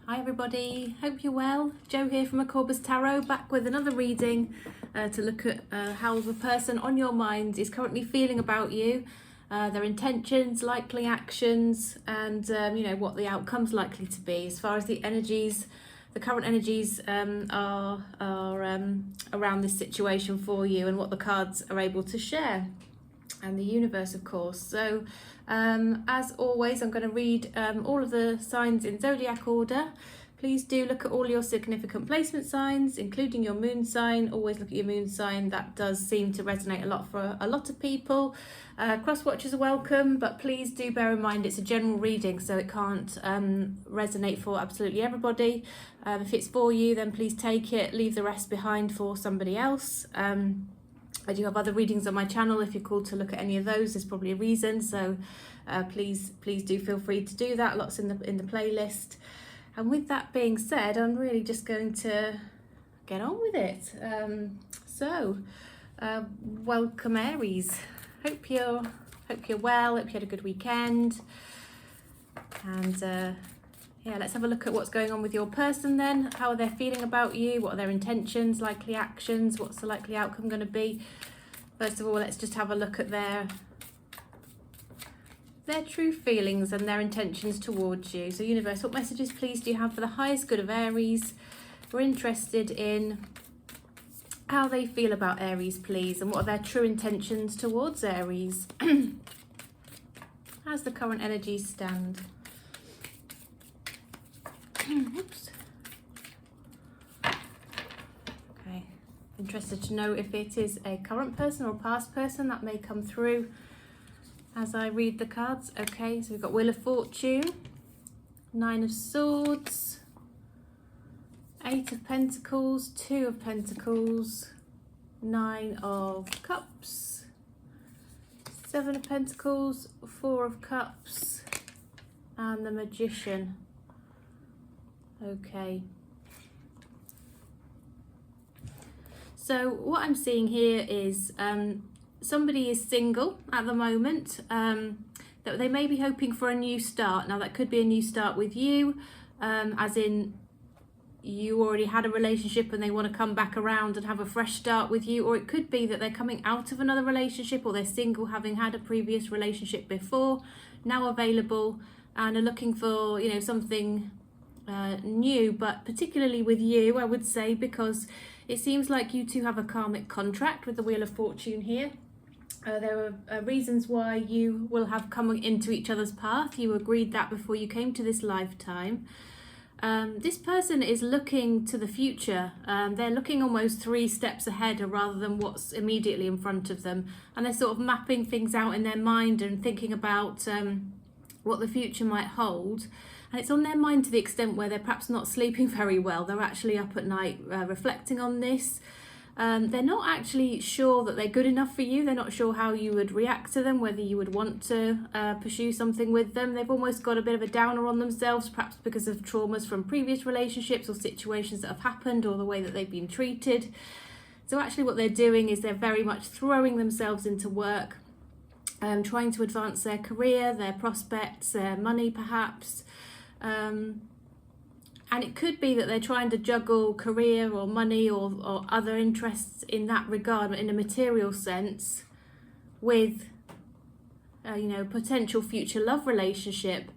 Hi everybody, hope you're well. Jo here from Aquarius Tarot, back with another reading to look at how the person on your mind is currently feeling about you, their intentions, likely actions, and what the outcome's likely to be as far as the energies, the current energies are around this situation for you, and what the cards are able to share, and the universe, of course. So as always, I'm going to read all of the signs in zodiac order. Please do look at all your significant placement signs, including your moon sign. Always look at your moon sign. That does seem to resonate a lot for a lot of people. Cross watchers are welcome, but please do bear in mind it's a general reading, so it can't resonate for absolutely everybody. If it's for you, then please take it, leave the rest behind for somebody else. I do have other readings on my channel. If you're called to look at any of those, there's probably a reason. So please do feel free to do that. Lots in the playlist. And with that being said, I'm really just going to get on with it. Welcome Aries. Hope you're well. Hope you had a good weekend. And yeah, let's have a look at what's going on with your person then. How are they feeling about you? What are their intentions, likely actions? What's the likely outcome going to be? First of all, let's just have a look at their true feelings and their intentions towards you. So universe, what messages please do you have for the highest good of Aries? We're interested in how they feel about Aries, please, and what are their true intentions towards Aries? How's the current energies stand? Oops. Okay, interested to know if it is a current person or a past person. That may come through as I read the cards. Okay, so we've got Wheel of Fortune, Nine of Swords, Eight of Pentacles, Two of Pentacles, Nine of Cups, Seven of Pentacles, Four of Cups, and the Magician. Okay, so what I'm seeing here is somebody is single at the moment, that they may be hoping for a new start. Now that could be a new start with you, as in you already had a relationship and they want to come back around and have a fresh start with you, or it could be that they're coming out of another relationship, or they're single having had a previous relationship before, now available and are looking for something new. But particularly with you, I would say, because it seems like you two have a karmic contract with the Wheel of Fortune here. There are reasons why you will have come into each other's path. You agreed that before you came to this lifetime. This person is looking to the future. They're looking almost 3 steps ahead rather than what's immediately in front of them, and they're sort of mapping things out in their mind and thinking about what the future might hold. And it's on their mind to the extent where they're perhaps not sleeping very well. They're actually up at night reflecting on this. They're not actually sure that they're good enough for you. They're not sure how you would react to them, whether you would want to pursue something with them. They've almost got a bit of a downer on themselves, perhaps because of traumas from previous relationships or situations that have happened, or the way that they've been treated. So actually what they're doing is they're very much throwing themselves into work, trying to advance their career, their prospects, their money perhaps. And it could be that they're trying to juggle career or money or other interests in that regard, but in a material sense, with potential future love relationship.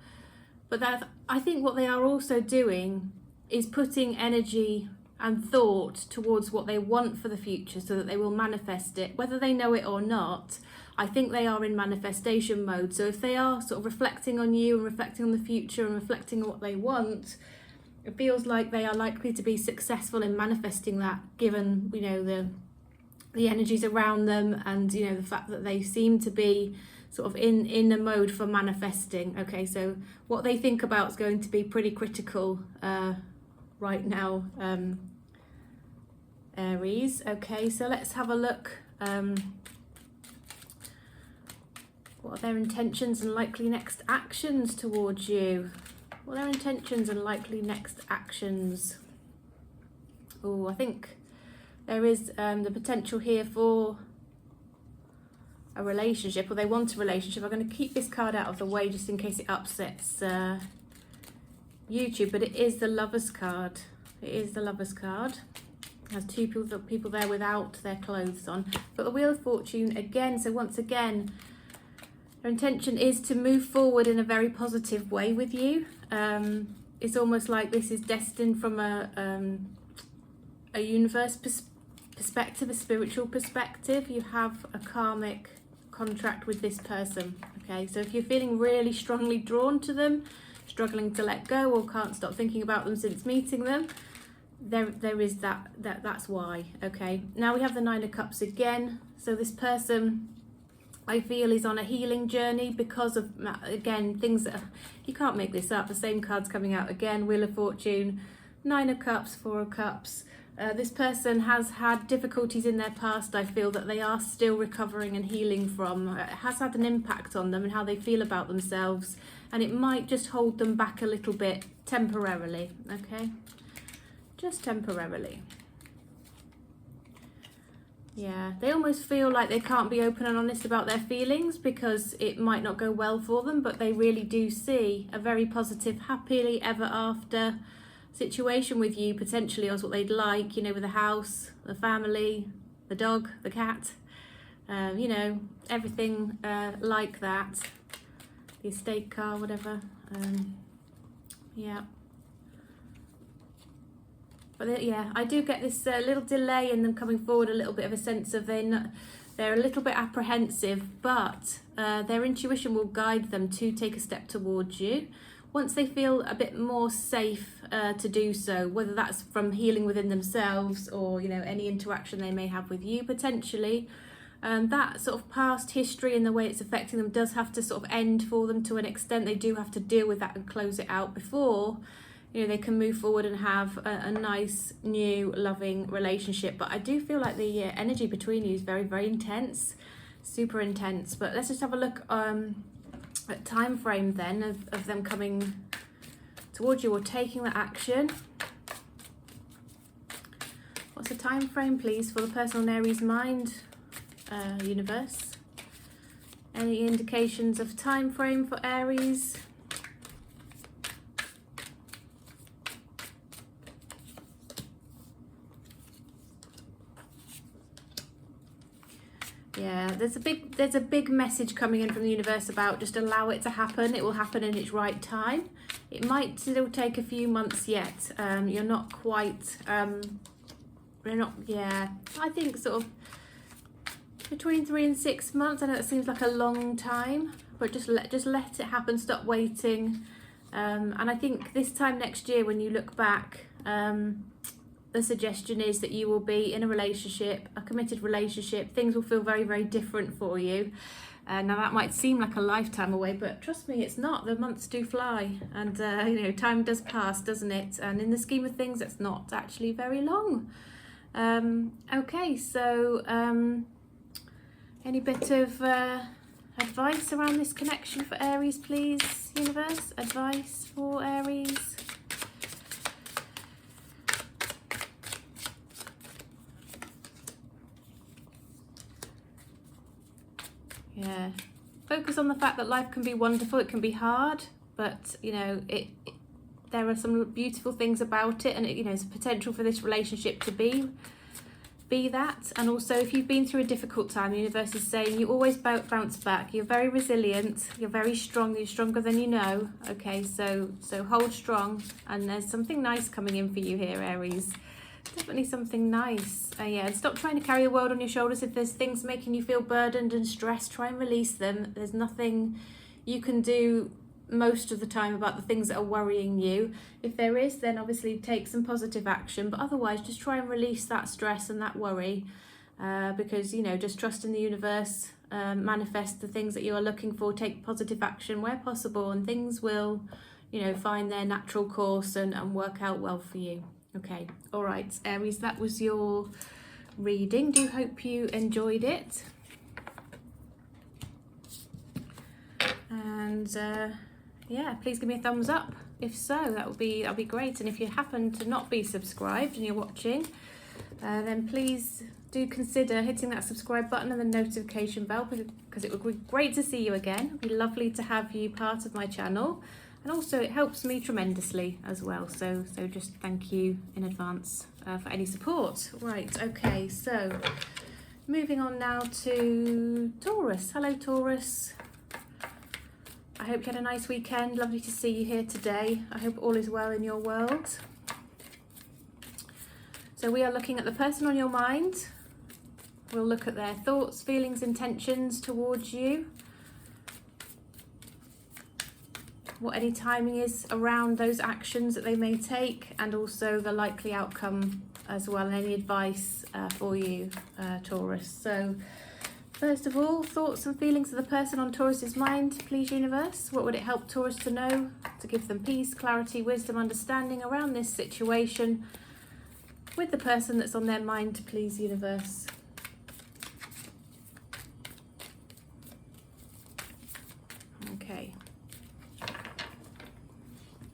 But that, I think what they are also doing is putting energy and thought towards what they want for the future, so that they will manifest it, whether they know it or not. I think they are in manifestation mode. So if they are sort of reflecting on you and reflecting on the future and reflecting on what they want, it feels like they are likely to be successful in manifesting that, given the energies around them, and the fact that they seem to be sort of in the mode for manifesting. Okay, so what they think about is going to be pretty critical right now, Aries. Okay, so let's have a look. What are their intentions and likely next actions towards you? What are their intentions and likely next actions? Oh, I think there is the potential here for a relationship, or they want a relationship. I'm going to keep this card out of the way just in case it upsets YouTube, but it is the Lovers card. It is the Lovers card. It has two people there without their clothes on. But the Wheel of Fortune again, so once again, their intention is to move forward in a very positive way with you. It's almost like this is destined from a universe perspective, a spiritual perspective. You have a karmic contract with this person. Okay, so if you're feeling really strongly drawn to them, struggling to let go, or can't stop thinking about them since meeting them, there is that's why. Okay, now we have the Nine of Cups again. So this person, I feel, is on a healing journey because of, again, things that you can't make this up. The same cards coming out again: Wheel of Fortune, Nine of Cups, Four of Cups. This person has had difficulties in their past, I feel, that they are still recovering and healing from. It has had an impact on them and how they feel about themselves, and it might just hold them back a little bit temporarily. Okay, just temporarily. Yeah, they almost feel like they can't be open and honest about their feelings because it might not go well for them, but they really do see a very positive, happily ever after situation with you, potentially, or what they'd like, you know, with the house, the family, the dog, the cat, you know, everything like that, the estate car, whatever. Yeah, but yeah, I do get this little delay in them coming forward, a little bit of a sense of they're a little bit apprehensive, but their intuition will guide them to take a step towards you once they feel a bit more safe to do so, whether that's from healing within themselves or, you know, any interaction they may have with you potentially. That sort of past history and the way it's affecting them does have to sort of end for them to an extent. They do have to deal with that and close it out before, you know, they can move forward and have a nice, new, loving relationship. But I do feel like the energy between you is very, very intense, super intense. But let's just have a look at time frame then of them coming towards you or taking that action. What's the time frame, please, for the person on Aries mind, universe? Any indications of time frame for Aries? Yeah, there's a big message coming in from the universe about just allow it to happen. It will happen in its right time. It might still take a few months yet. You're not quite, yeah, I think sort of between 3 and 6 months. I know it seems like a long time, but just let it happen. Stop waiting. And I think this time next year, when you look back, the suggestion is that you will be in a relationship, a committed relationship. Things will feel very, very different for you. Now that might seem like a lifetime away, but trust me, it's not. The months do fly, and you know, time does pass, doesn't it? And in the scheme of things, it's not actually very long. Okay, so any bit of advice around this connection for Aries, please, universe? Advice for Aries? Yeah, focus on the fact that life can be wonderful, it can be hard, but you know, there are some beautiful things about it, and you know, there's a potential for this relationship to be that. And also, if you've been through a difficult time, the universe is saying you always bounce back. You're very resilient, you're very strong, you're stronger than you know. Okay, so hold strong, and there's something nice coming in for you here, Aries. Definitely something nice. Yeah, and stop trying to carry the world on your shoulders. If there's things making you feel burdened and stressed, try and release them. There's nothing you can do most of the time about the things that are worrying you. If there is, then obviously take some positive action, but otherwise just try and release that stress and that worry, because, you know, just trust in the universe, manifest the things that you are looking for, take positive action where possible, and things will, you know, find their natural course and work out well for you. Okay, all right, Aries, that was your reading. Do hope you enjoyed it. And yeah, please give me a thumbs up if so. That'll be great. And if you happen to not be subscribed and you're watching, then please do consider hitting that subscribe button and the notification bell, because it would be great to see you again. It'd be lovely to have you part of my channel. And also it helps me tremendously as well. So just thank you in advance for any support. Right, okay, so moving on now to Taurus. Hello, Taurus. I hope you had a nice weekend. Lovely to see you here today. I hope all is well in your world. So we are looking at the person on your mind. We'll look at their thoughts, feelings, intentions towards you. What any timing is around those actions that they may take, and also the likely outcome as well, and any advice for you, Taurus. So first of all, thoughts and feelings of the person on Taurus's mind, please, universe. What would it help Taurus to know to give them peace, clarity, wisdom, understanding around this situation with the person that's on their mind, please, universe. Okay.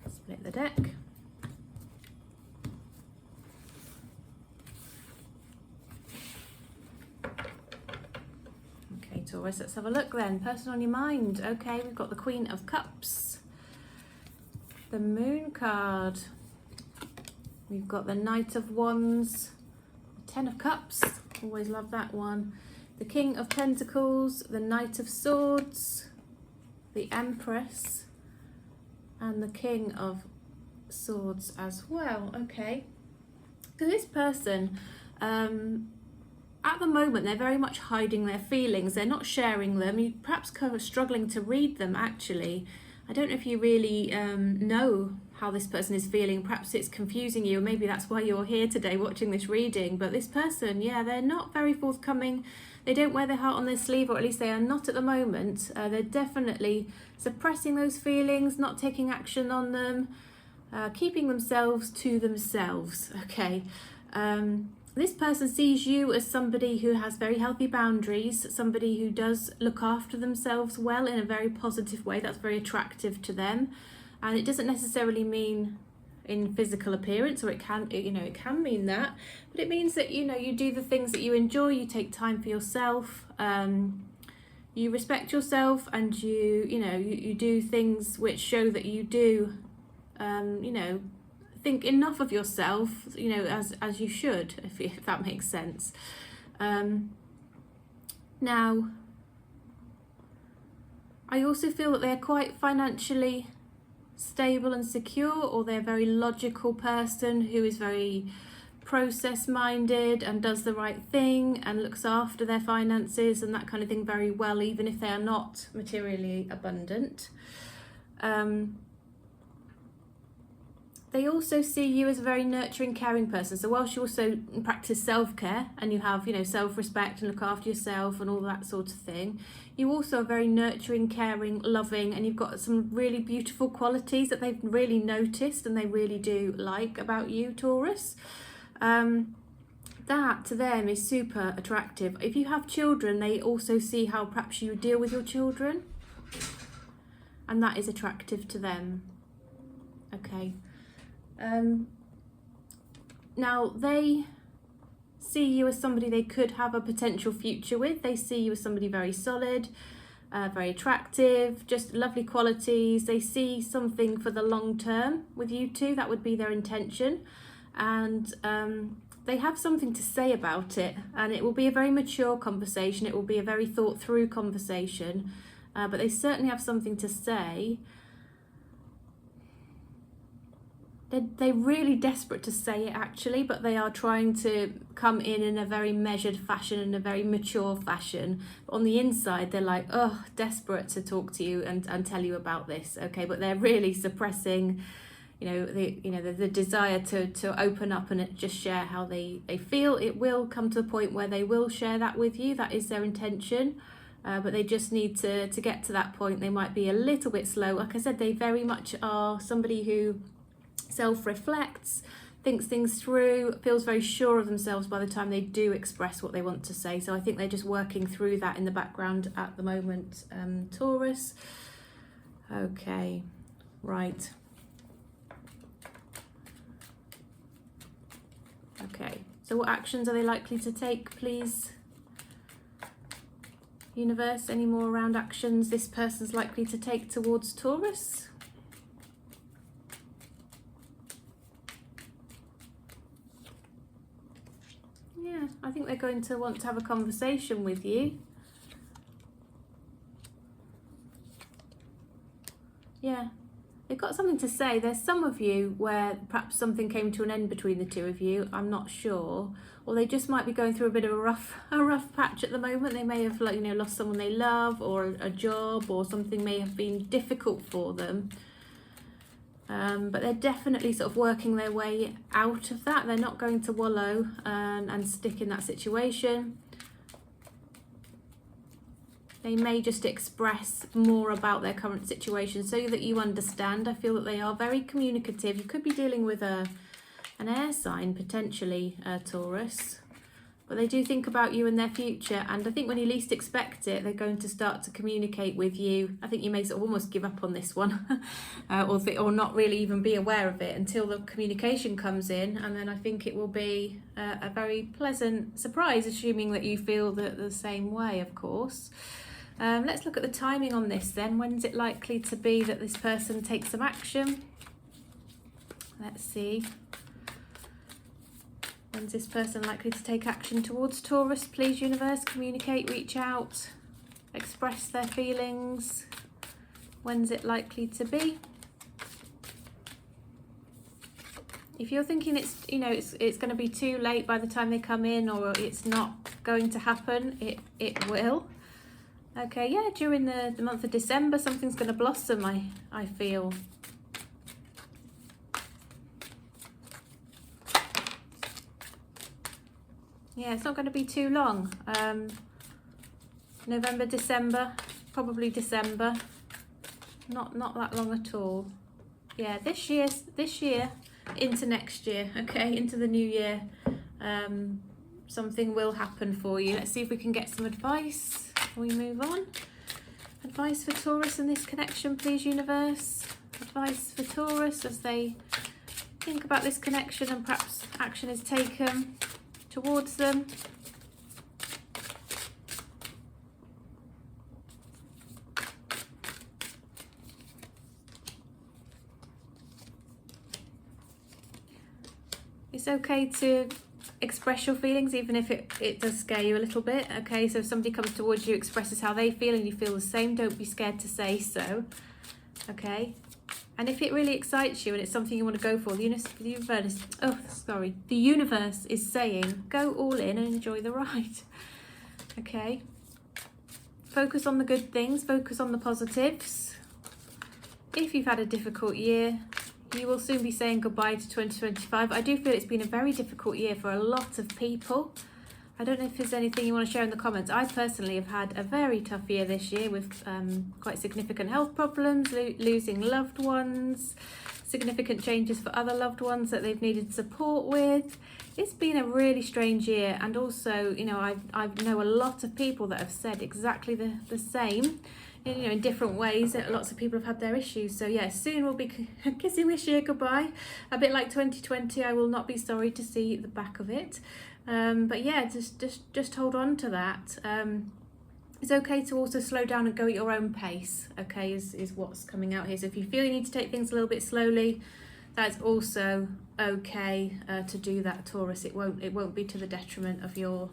Split the deck. Okay, Taurus, let's have a look then. Person on your mind. Okay, we've got the Queen of Cups, the Moon card, we've got the Knight of Wands, the Ten of Cups, always love that one, the King of Pentacles, the Knight of Swords, the Empress, and the King of Swords as well. Okay, so this person, at the moment, they're very much hiding their feelings. They're not sharing them. You're perhaps kind of struggling to read them, actually. I don't know if you really know how this person is feeling. Perhaps it's confusing you, and maybe that's why you're here today watching this reading. But this person, yeah, they're not very forthcoming. They don't wear their heart on their sleeve, or at least they are not at the moment. They're definitely suppressing those feelings, not taking action on them, keeping themselves to themselves, okay? This person sees you as somebody who has very healthy boundaries, somebody who does look after themselves well in a very positive way. That's very attractive to them. And it doesn't necessarily mean in physical appearance, or it can, it can mean that, but it means that, you do the things that you enjoy, you take time for yourself, you respect yourself, and you do things which show that you do, think enough of yourself, as you should, if that makes sense. Now, I also feel that they're quite financially stable and secure, or they're a very logical person who is very process minded and does the right thing and looks after their finances and that kind of thing very well, even if they are not materially abundant. They also see you as a very nurturing, caring person. So whilst you also practice self-care and you have, self-respect and look after yourself and all that sort of thing, you also are very nurturing, caring, loving, and you've got some really beautiful qualities that they've really noticed and they really do like about you, Taurus. That to them is super attractive. If you have children, they also see how perhaps you deal with your children, and that is attractive to them. Okay. Now they see you as somebody they could have a potential future with. They see you as somebody very solid, very attractive, just lovely qualities. They see something for the long term with you two. That would be their intention. And they have something to say about it, and it will be a very mature conversation. It will be a very thought through conversation, but they certainly have something to say. They're really desperate to say it, actually, but they are trying to come in a very measured fashion, in a very mature fashion. But on the inside, they're like, oh, desperate to talk to you and tell you about this, okay? But they're really suppressing, the desire to open up and just share how they feel. It will come to a point where they will share that with you. That is their intention. But they just need to get to that point. They might be a little bit slow. Like I said, they very much are somebody who self-reflects, thinks things through, feels very sure of themselves by the time they do express what they want to say. So I think they're just working through that in the background at the moment, Taurus. Okay, right. Okay, so what actions are they likely to take, please? Universe, any more around actions this person's likely to take towards Taurus? Yeah, I think they're going to want to have a conversation with you. Yeah, they've got something to say. There's some of you where perhaps something came to an end between the two of you. I'm not sure. Or they just might be going through a bit of a rough patch at the moment. They may have, like, you know, lost someone they love, or a job, or something may have been difficult for them. But they're definitely sort of working their way out of that. They're not going to wallow and stick in that situation. They may just express more about their current situation so that you understand. I feel that they are very communicative. You could be dealing with an air sign, potentially, Taurus. But they do think about you and their future. And I think when you least expect it, they're going to start to communicate with you. I think you may sort of almost give up on this one or not really even be aware of it until the communication comes in. And then I think it will be a very pleasant surprise, assuming that you feel the same way, of course. Let's look at the timing on this then. When's it likely to be that this person takes some action? Let's see. When's this person likely to take action towards Taurus? Please, universe, communicate, reach out, express their feelings. When's it likely to be? If you're thinking it's going to be too late by the time they come in, or it's not going to happen, it will. Okay, yeah, during the month of December, something's going to blossom, I feel. Yeah, it's not going to be too long. November, December, probably December. Not that long at all. Yeah, this year into next year, okay, into the new year. Something will happen for you. Let's see if we can get some advice before we move on. Advice for Taurus in this connection, please, universe. Advice for Taurus as they think about this connection and perhaps action is taken towards them. It's okay to express your feelings, even if it does scare you a little bit. Okay, so if somebody comes towards you, expresses how they feel, and you feel the same, don't be scared to say so. Okay, and if it really excites you and it's something you want to go for, the universe is saying go all in and enjoy the ride. Okay, focus on the good things, focus on the positives. If you've had a difficult year, you will soon be saying goodbye to 2025. I do feel it's been a very difficult year for a lot of people. I don't know if there's anything you want to share in the comments. I personally have had a very tough year this year with quite significant health problems, losing loved ones, significant changes for other loved ones that they've needed support with. It's been a really strange year, and also, you know, I know a lot of people that have said exactly the same. In different ways. Lots of people have had their issues. So yeah, soon we'll be kissing this year goodbye. A bit like 2020, I will not be sorry to see the back of it. But yeah, just hold on to that. It's okay to also slow down and go at your own pace, okay, is what's coming out here. So if you feel you need to take things a little bit slowly, that's also okay to do that, Taurus. It won't be to the detriment of your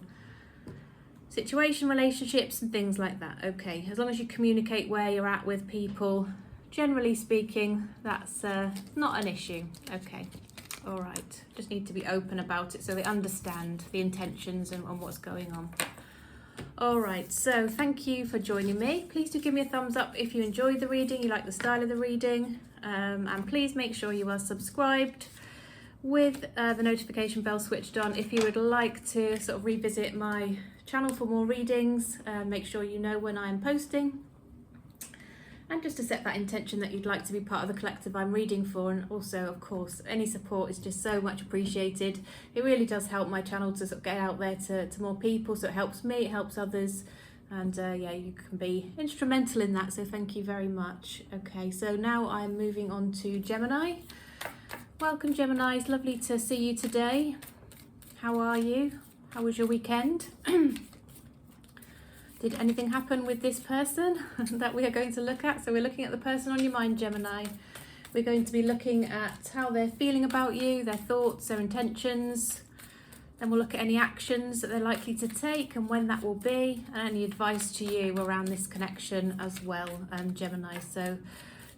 situation, relationships and things like that. Okay, as long as you communicate where you're at with people, generally speaking, that's not an issue. Okay, all right, just need to be open about it so they understand the intentions and what's going on. All right, so thank you for joining me. Please do give me a thumbs up if you enjoyed the reading, you like the style of the reading, and please make sure you are subscribed with the notification bell switched on. If you would like to sort of revisit my channel for more readings, make sure you know when I'm posting, and just to set that intention that you'd like to be part of the collective I'm reading for. And also, of course, any support is just so much appreciated. It really does help my channel to sort of get out there to more people, so it helps me, it helps others, and yeah, you can be instrumental in that, so thank you very much. Okay, so now I'm moving on to Gemini. Welcome, Geminis, lovely to see you today. How are you? How was your weekend? Did anything happen with this person that we are going to look at? So we're looking at the person on your mind, Gemini. We're going to be looking at how they're feeling about you, their thoughts, their intentions, Then we'll look at any actions that they're likely to take and when that will be, and any advice to you around this connection as well, Gemini. So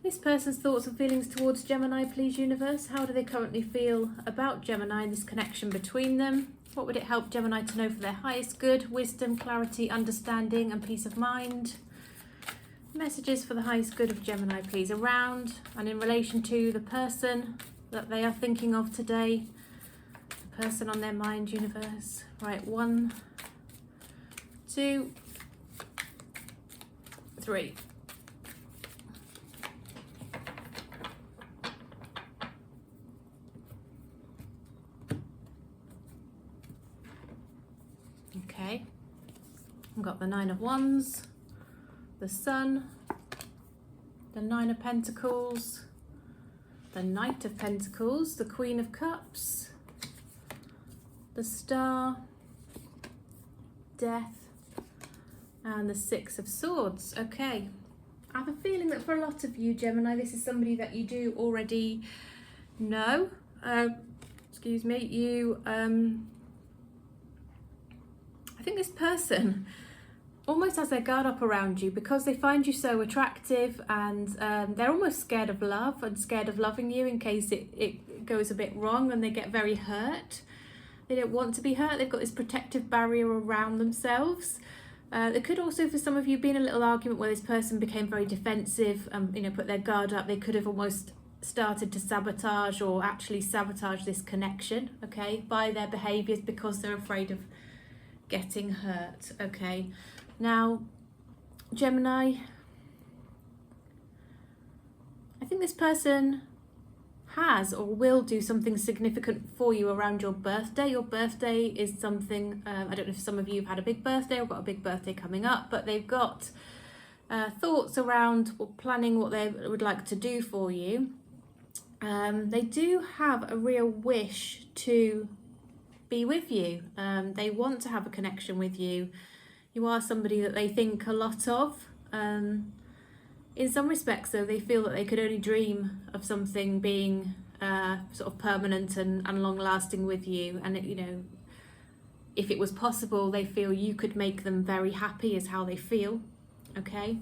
this person's thoughts and feelings towards Gemini, please, universe. How do they currently feel about Gemini and this connection between them? What would it help Gemini to know for their highest good, wisdom, clarity, understanding and peace of mind? Messages for the highest good of Gemini, please, around and in relation to the person that they are thinking of today. The person on their mind, universe. Right, 1, 2, 3. Okay, I've got the 9 of Wands, the Sun, the 9 of Pentacles, the Knight of Pentacles, the Queen of Cups, the Star, Death, and the 6 of Swords. Okay, I have a feeling that for a lot of you, Gemini, this is somebody that you do already know. Excuse me, I think this person almost has their guard up around you because they find you so attractive, and they're almost scared of love and scared of loving you in case it goes a bit wrong and they get very hurt. They don't want to be hurt. They've got this protective barrier around themselves. There could also, for some of you, been a little argument where this person became very defensive, put their guard up. They could have almost started to sabotage or actually sabotage this connection, okay, by their behaviours because they're afraid of getting hurt. Okay, now Gemini, I think this person has or will do something significant for you around your birthday. Your birthday is something, I don't know if some of you have had a big birthday or got a big birthday coming up, but they've got thoughts around planning what they would like to do for you. They do have a real wish to be with you. They want to have a connection with you. You are somebody that they think a lot of. In some respects, though, they feel that they could only dream of something being sort of permanent and long-lasting with you. And if it was possible, they feel you could make them very happy, is how they feel. Okay.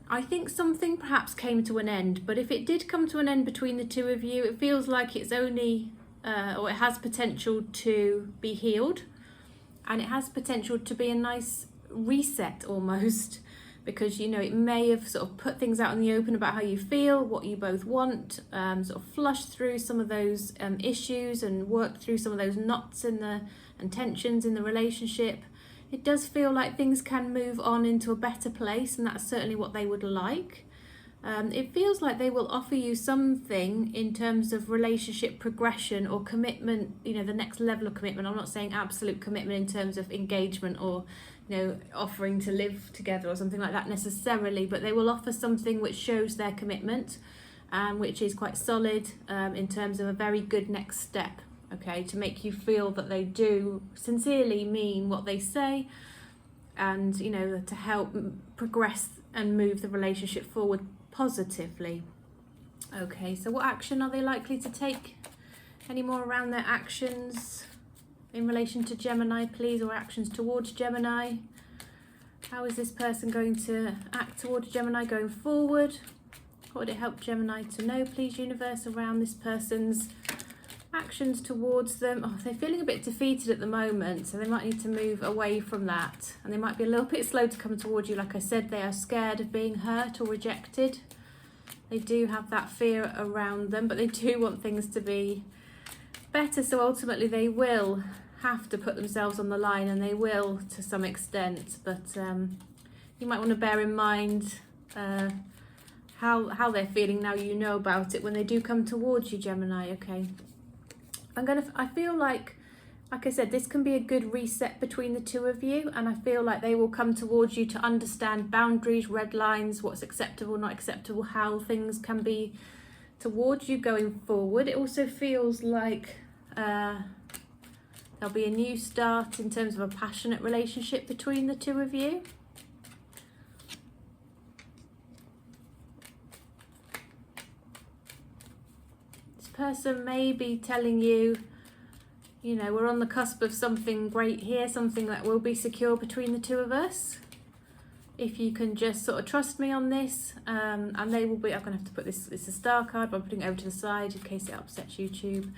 I think something perhaps came to an end, but if it did come to an end between the two of you, it feels like it's only or it has potential to be healed, and it has potential to be a nice reset almost, because it may have sort of put things out in the open about how you feel, what you both want, sort of flushed through some of those issues and worked through some of those knots and tensions in the relationship. It does feel like things can move on into a better place, and that's certainly what they would like. It feels like they will offer you something in terms of relationship progression or commitment, the next level of commitment. I'm not saying absolute commitment in terms of engagement or, offering to live together or something like that necessarily, but they will offer something which shows their commitment, which is quite solid in terms of a very good next step, okay, to make you feel that they do sincerely mean what they say, and, to help progress and move the relationship forward positively. Okay, so what action are they likely to take? Any more around their actions in relation to Gemini, please, or actions towards Gemini? How is this person going to act towards Gemini going forward? What would it help Gemini to know, please, universe, around this person's actions towards them? Oh, they're feeling a bit defeated at the moment, so they might need to move away from that, and they might be a little bit slow to come towards you. Like I said, they are scared of being hurt or rejected. They do have that fear around them, but they do want things to be better, so ultimately they will have to put themselves on the line, and they will to some extent, but you might want to bear in mind how they're feeling now you know about it when they do come towards you, Gemini. Okay, I feel like I said, this can be a good reset between the two of you, and I feel like they will come towards you to understand boundaries, red lines, what's acceptable, not acceptable, how things can be towards you going forward. It also feels like there'll be a new start in terms of a passionate relationship between the two of you. This person may be telling you you know, we're on the cusp of something great here, something that will be secure between the two of us. If you can just sort of trust me on this, and they will be, I'm going to have to put this, it's a star card, but I'm putting it over to the side in case it upsets YouTube.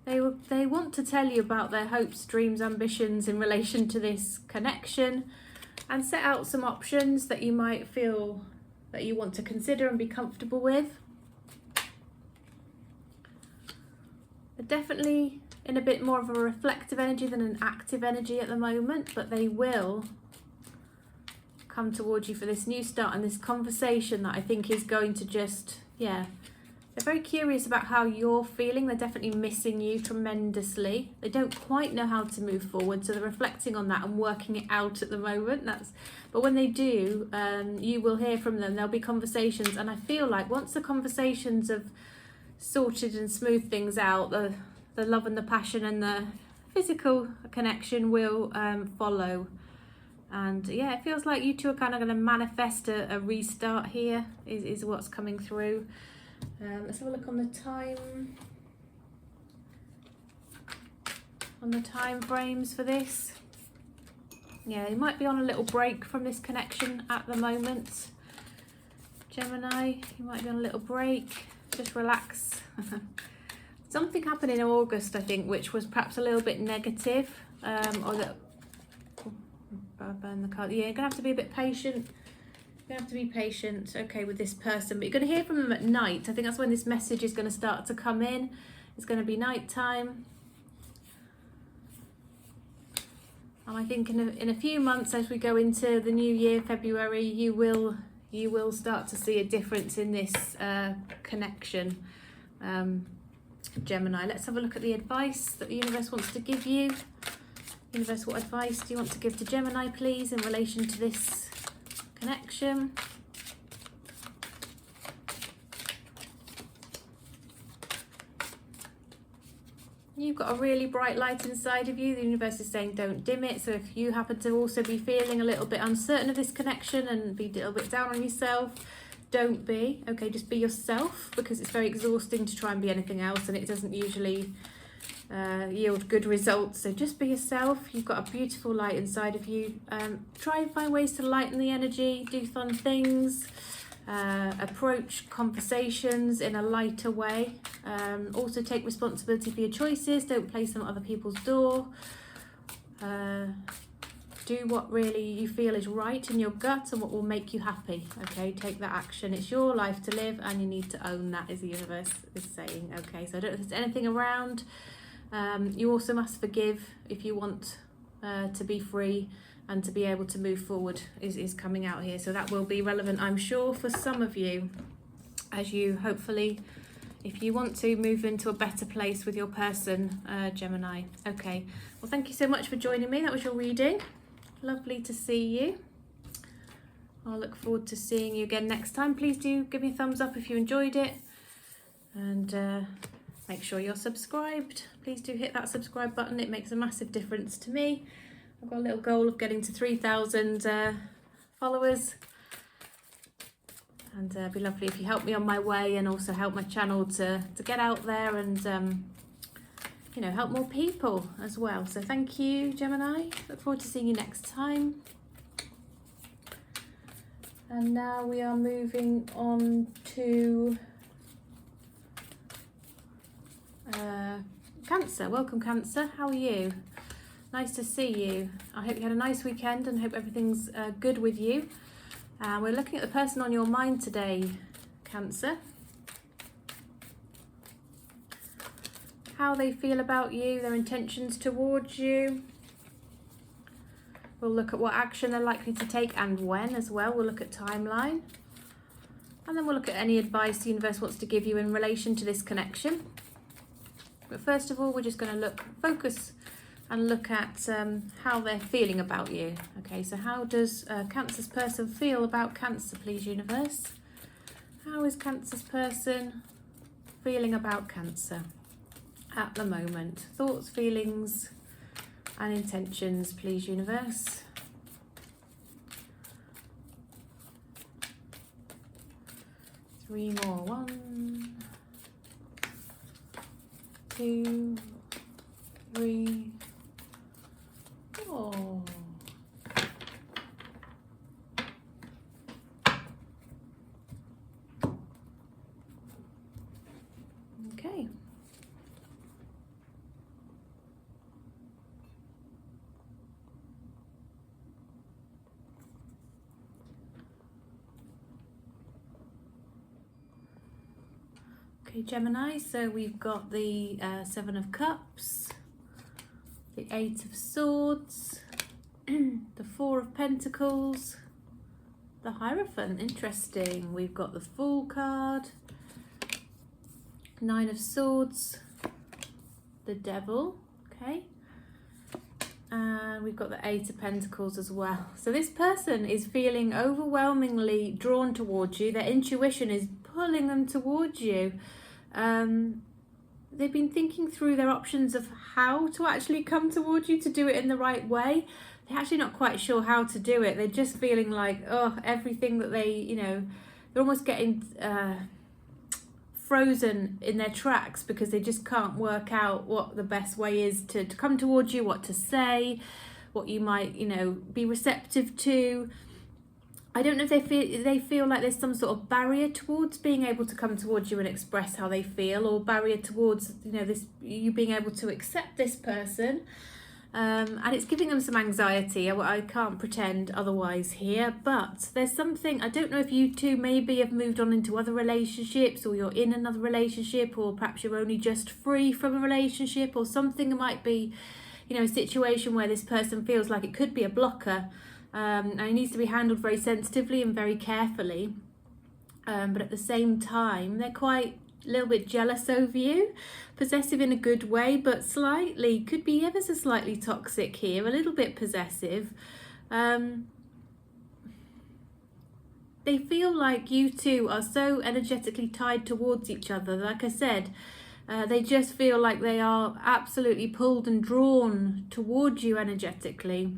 They want to tell you about their hopes, dreams, ambitions in relation to this connection, and set out some options that you might feel that you want to consider and be comfortable with. They're definitely in a bit more of a reflective energy than an active energy at the moment, but they will come towards you for this new start and this conversation that I think is going to just, yeah, they're very curious about how you're feeling. They're definitely missing you tremendously. They don't quite know how to move forward, so they're reflecting on that and working it out at the moment. But when they do, you will hear from them. There'll be conversations, and I feel like once the conversations have sorted and smoothed things out, the love and the passion and the physical connection will follow. And yeah, it feels like you two are kind of going to manifest a restart here, is what's coming through. Let's have a look on the time frames for this. Yeah, you might be on a little break from this connection at the moment. Gemini, you might be on a little break. Just relax. Something happened in August, I think, which was perhaps a little bit negative, or that. Oh, I burned the card. Yeah, you're gonna have to be a bit patient. You have to be patient, okay, with this person, but you're going to hear from them at night. I think that's when this message is going to start to come in. It's going to be night time. And I think in a few months, as we go into the new year, February, you will start to see a difference in this connection. Gemini, let's have a look at the advice that the universe wants to give you. Universe, what advice do you want to give to Gemini, please, in relation to this connection? You've got a really bright light inside of you. The universe is saying don't dim it. So if you happen to also be feeling a little bit uncertain of this connection and be a little bit down on yourself, don't be. Okay, just be yourself, because it's very exhausting to try and be anything else, and it doesn't usually yield good results. So just be yourself. You've got a beautiful light inside of you. Try and find ways to lighten the energy, do fun things, approach conversations in a lighter way. Also take responsibility for your choices. Don't place them at other people's door. Do what really you feel is right in your gut and what will make you happy. Okay, take that action. It's your life to live, and you need to own that, as the universe is saying. Okay, so I don't know if there's anything around. You also must forgive if you want to be free and to be able to move forward is coming out here. So that will be relevant, I'm sure, for some of you, as you hopefully, if you want to move into a better place with your person, Gemini. Okay, well, thank you so much for joining me. That was your reading. Lovely to see you. I'll look forward to seeing you again next time. Please do give me a thumbs up if you enjoyed it, and make sure you're subscribed. Please do hit that subscribe button. It makes a massive difference to me. I've got a little goal of getting to 3,000 followers, and it'd be lovely if you help me on my way, and also help my channel to get out there and you know, help more people as well. So thank you, Gemini. Look forward to seeing you next time. And now we are moving on to Cancer. Welcome, Cancer. How are you? Nice to see you. I hope you had a nice weekend and hope everything's good with you. We're looking at the person on your mind today, Cancer. How they feel about you, their intentions towards you. We'll look at what action they're likely to take and when as well. We'll look at timeline. And then we'll look at any advice the universe wants to give you in relation to this connection. But first of all, we're just going to focus and look at how they're feeling about you. Okay, so how does Cancer's person feel about Cancer, please, universe? How is Cancer's person feeling about Cancer at the moment? Thoughts, feelings, and intentions, please, universe. Three more. 1, 2, 3, 4. Okay. Okay, Gemini, so we've got the 7 of Cups, the 8 of Swords, the 4 of Pentacles, the Hierophant, interesting. We've got the Fool card, 9 of Swords, the Devil, okay, and we've got the 8 of Pentacles as well. So this person is feeling overwhelmingly drawn towards you. Their intuition is pulling them towards you. They've been thinking through their options of how to actually come towards you to do it in the right way. They're actually not quite sure how to do it. They're just feeling like, oh, everything that they, you know, they're almost getting frozen in their tracks because they just can't work out what the best way is to come towards you, what to say, what you might, you know, be receptive to. I don't know if they feel like there's some sort of barrier towards being able to come towards you and express how they feel, or barrier towards, you know, this, you being able to accept this person, and it's giving them some anxiety. I can't pretend otherwise here, but there's something, I don't know if you two maybe have moved on into other relationships, or you're in another relationship, or perhaps you're only just free from a relationship, or something. It might be, you know, a situation where this person feels like it could be a blocker. And it needs to be handled very sensitively and very carefully, but at the same time they're quite a little bit jealous over you, possessive in a good way, but slightly, could be ever so slightly toxic here, a little bit possessive. They feel like you two are so energetically tied towards each other. Like I said, they just feel like they are absolutely pulled and drawn towards you energetically.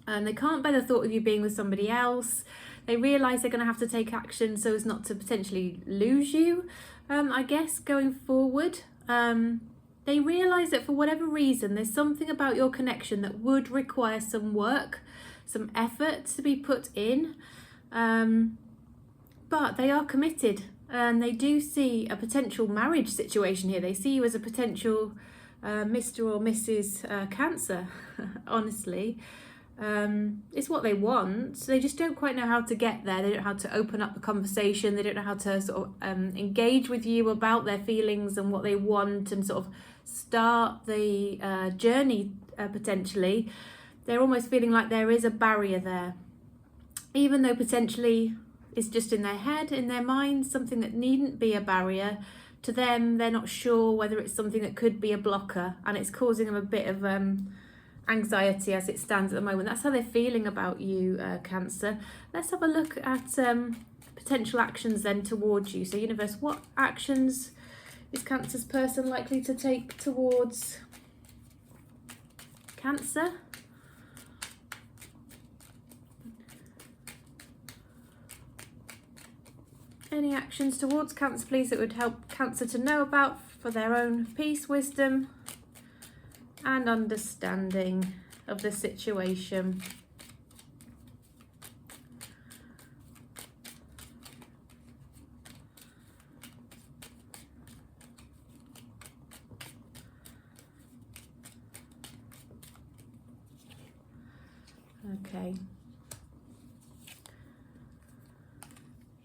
And they can't bear the thought of you being with somebody else. They realise they're going to have to take action so as not to potentially lose you, I guess, going forward. They realise that for whatever reason, there's something about your connection that would require some work, some effort to be put in. But they are committed, and they do see a potential marriage situation here. They see you as a potential Mr. or Mrs. Cancer, honestly. It's what they want. They just don't quite know how to get there. They don't know how to open up the conversation. They don't know how to sort of engage with you about their feelings and what they want, and sort of start the journey potentially. They're almost feeling like there is a barrier there, even though potentially it's just in their head, in their mind, something that needn't be a barrier. To them, they're not sure whether it's something that could be a blocker, and it's causing them a bit of anxiety as it stands at the moment. That's how they're feeling about you, Cancer. Let's have a look at potential actions then towards you. So universe, what actions is Cancer's person likely to take towards Cancer? Any actions towards Cancer, please, that would help Cancer to know about for their own peace, wisdom and understanding of the situation. Okay.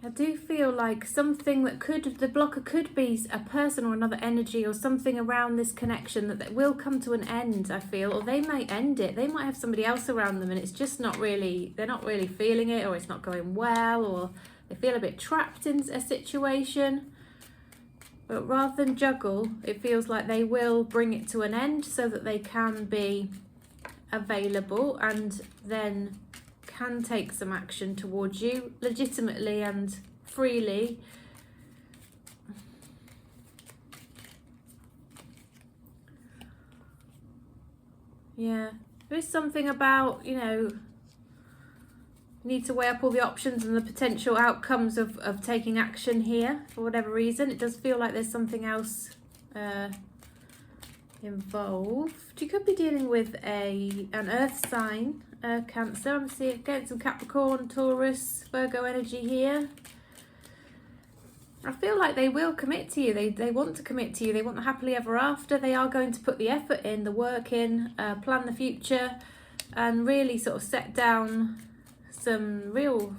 I do feel like something that the blocker could be a person or another energy or something around this connection that will come to an end, I feel, or they might end it. They might have somebody else around them and it's just not really, they're not really feeling it, or it's not going well, or they feel a bit trapped in a situation. But rather than juggle, it feels like they will bring it to an end so that they can be available and then can take some action towards you legitimately and freely. Yeah, there is something about, you know, need to weigh up all the options and the potential outcomes of taking action here for whatever reason. It does feel like there's something else involved. You could be dealing with an earth sign, Cancer. I'm seeing getting some Capricorn, Taurus, Virgo energy here. I feel like they will commit to you. They want to commit to you. They want the happily ever after. They are going to put the effort in, the work in, plan the future, and really sort of set down some real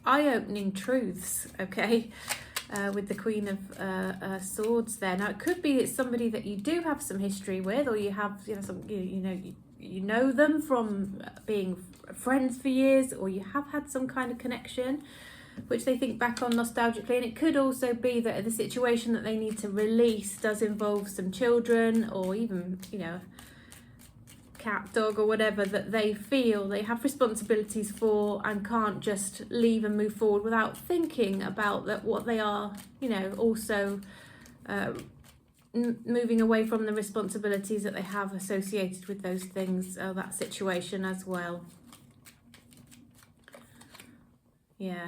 eye-opening truths, okay, with the Queen of Swords there. Now, it could be it's somebody that you do have some history with, or you have, you know them from being friends for years, or you have had some kind of connection, which they think back on nostalgically. And it could also be that the situation that they need to release does involve some children, or even, cat, dog, or whatever that they feel they have responsibilities for and can't just leave and move forward without thinking about that what they are, also moving away from the responsibilities that they have associated with those things, that situation as well. Yeah.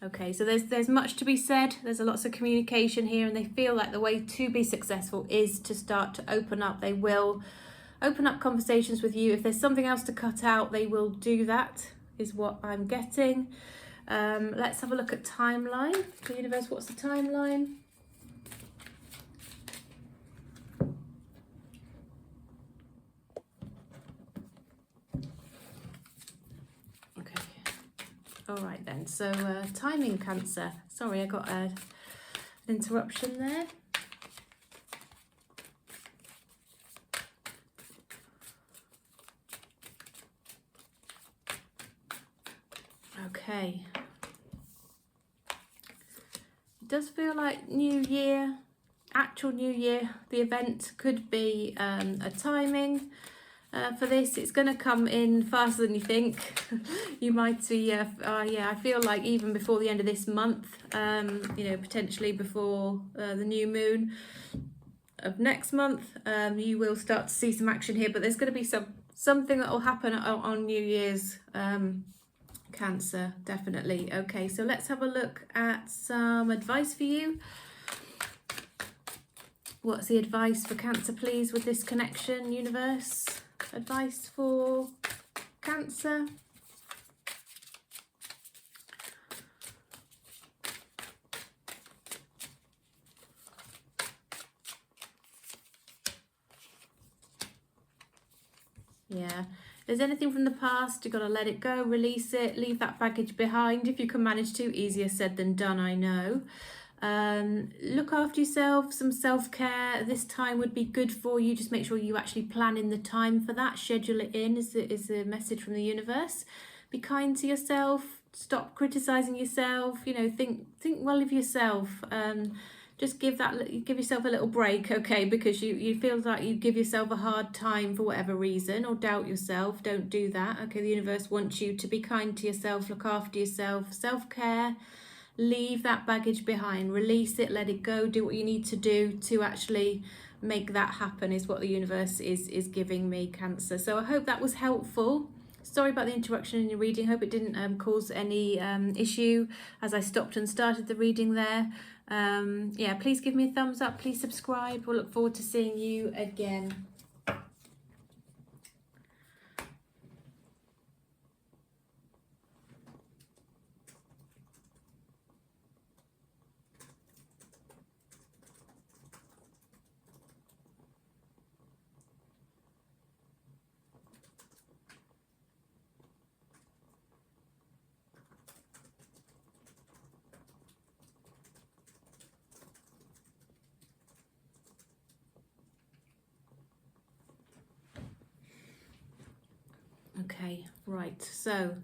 Okay, so there's much to be said. There's lots of communication here, and they feel like the way to be successful is to start to open up. They will open up conversations with you. If there's something else to cut out, they will do that, is what I'm getting. Let's have a look at timeline. The universe, what's the timeline? Okay. All right then. So timing, Cancer. Sorry, I got an interruption there. Okay. It does feel like New Year, actual New Year. The event could be a timing for this. It's going to come in faster than you think. You might be, I feel like even before the end of this month, potentially before the new moon of next month, you will start to see some action here. But there's going to be something that will happen on New Year's. Cancer, definitely. Okay, so let's have a look at some advice for you. What's the advice for Cancer, please, with this connection, universe? Advice for Cancer. Yeah. If there's anything from the past, you've got to let it go, release it, leave that baggage behind. If you can manage to, easier said than done, I know. Look after yourself, some self-care. This time would be good for you. Just make sure you actually plan in the time for that. Schedule it in is the message from the universe. Be kind to yourself. Stop criticizing yourself. Think well of yourself. Just give yourself a little break, okay, because you feel like you give yourself a hard time for whatever reason, or doubt yourself. Don't do that, okay? The universe wants you to be kind to yourself, look after yourself, self-care, leave that baggage behind, release it, let it go, do what you need to do to actually make that happen, is what the universe is giving me, Cancer. So I hope that was helpful. Sorry about the interruption in your reading. Hope it didn't cause any issue as I stopped and started the reading there. Please give me a thumbs up, please subscribe. We'll look forward to seeing you again. Okay, right, so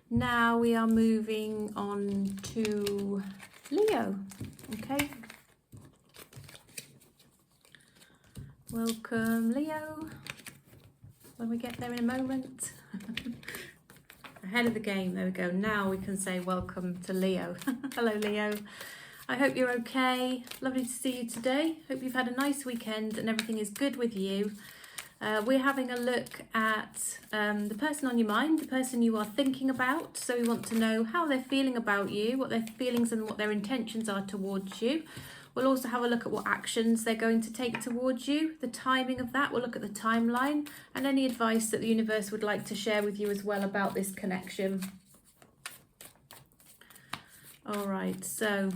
now we are moving on to Leo, okay? Welcome, Leo, when we get there in a moment. Ahead of the game, there we go. Now we can say welcome to Leo. Hello, Leo. I hope you're okay. Lovely to see you today. Hope you've had a nice weekend and everything is good with you. We're having a look at the person on your mind, the person you are thinking about. So we want to know how they're feeling about you, what their feelings and what their intentions are towards you. We'll also have a look at what actions they're going to take towards you, the timing of that. We'll look at the timeline and any advice that the universe would like to share with you as well about this connection. All right, so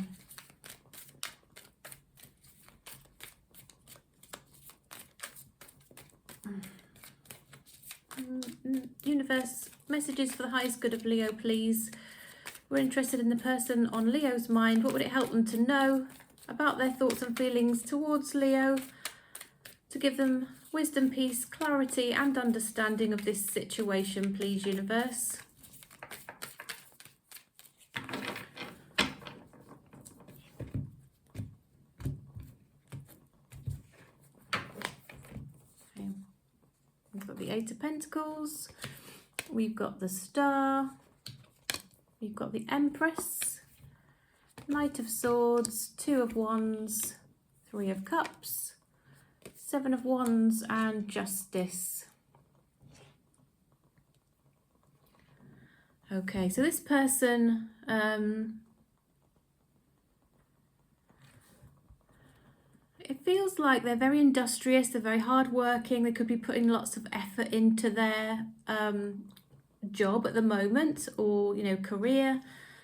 universe, messages for the highest good of Leo, please. We're interested in the person on Leo's mind. What would it help them to know about their thoughts and feelings towards Leo to give them wisdom, peace, clarity and understanding of this situation, please, universe? We've got the Eight of Pentacles, we've got the Star, we've got the Empress, Knight of Swords, Two of Wands, Three of Cups, Seven of Wands and Justice. Okay, so this person, it feels like they're very industrious, they're very hardworking, they could be putting lots of effort into their job at the moment, or, you know, career,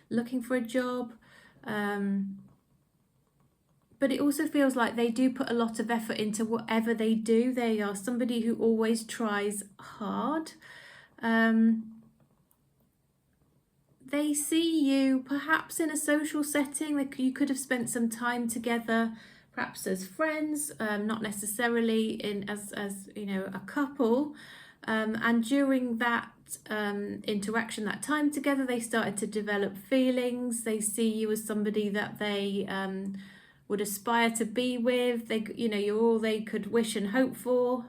looking for a job. But it also feels like they do put a lot of effort into whatever they do. They are somebody who always tries hard. They see you perhaps in a social setting. You could have spent some time together, perhaps as friends, not necessarily as you know, a couple. And during that interaction, that time together, they started to develop feelings. They see you as somebody that they would aspire to be with. They, you know, you're all they could wish and hope for.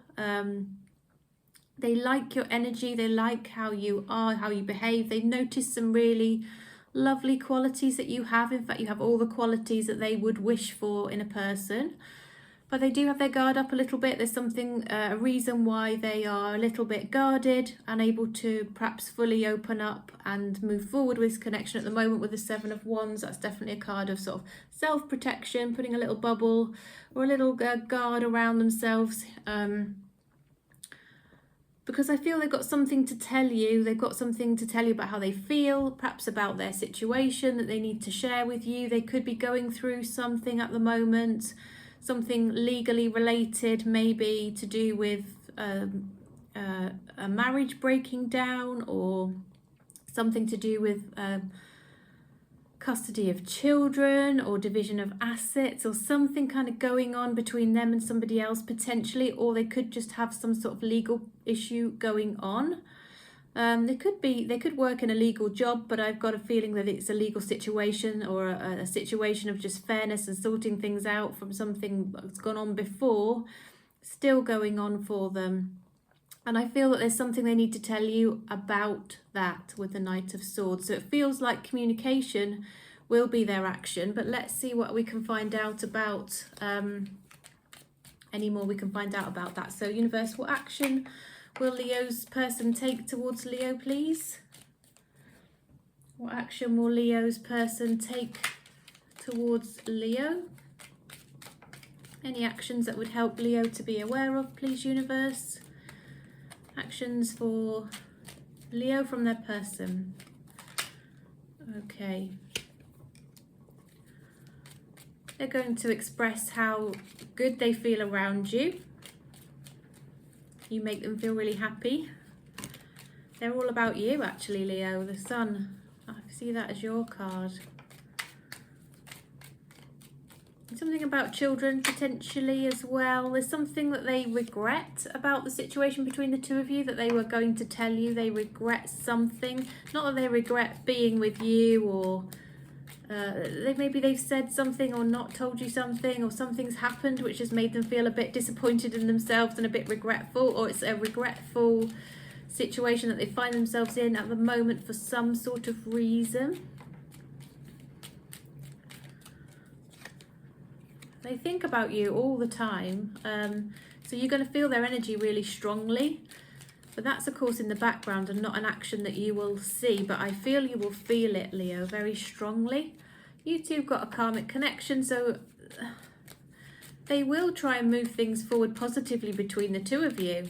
They like your energy. They like how you are, how you behave. They notice some really lovely qualities that you have. In fact, you have all the qualities that they would wish for in a person. But they do have their guard up a little bit. There's something, a reason why they are a little bit guarded, unable to perhaps fully open up and move forward with this connection at the moment with the Seven of Wands. That's definitely a card of sort of self-protection, putting a little bubble or a little guard around themselves. Because I feel they've got something to tell you. They've got something to tell you about how they feel, perhaps about their situation that they need to share with you. They could be going through something at the moment, something legally related, maybe to do with a marriage breaking down, or something to do with custody of children or division of assets, or something kind of going on between them and somebody else potentially. Or they could just have some sort of legal issue going on. They could work in a legal job, but I've got a feeling that it's a legal situation, or a situation of just fairness and sorting things out from something that's gone on before, still going on for them. And I feel that there's something they need to tell you about that with the Knight of Swords. So it feels like communication will be their action, but let's see what we can find out about, any more we can find out about that. So universe, what action will Leo's person take towards Leo, please? What action will Leo's person take towards Leo? Any actions that would help Leo to be aware of, please, universe? Actions for Leo from their person. Okay. They're going to express how good they feel around you. You make them feel really happy. They're all about you, actually, Leo. The Sun. I see that as your card. Something about children potentially as well. There's something that they regret about the situation between the two of you that they were going to tell you. They regret something. Not that they regret being with you, or maybe they've said something or not told you something, or something's happened which has made them feel a bit disappointed in themselves and a bit regretful, or it's a regretful situation that they find themselves in at the moment for some sort of reason. They think about you all the time, so you're going to feel their energy really strongly. But that's, of course, in the background and not an action that you will see. But I feel you will feel it, Leo, very strongly. You two have got a karmic connection, so they will try and move things forward positively between the two of you.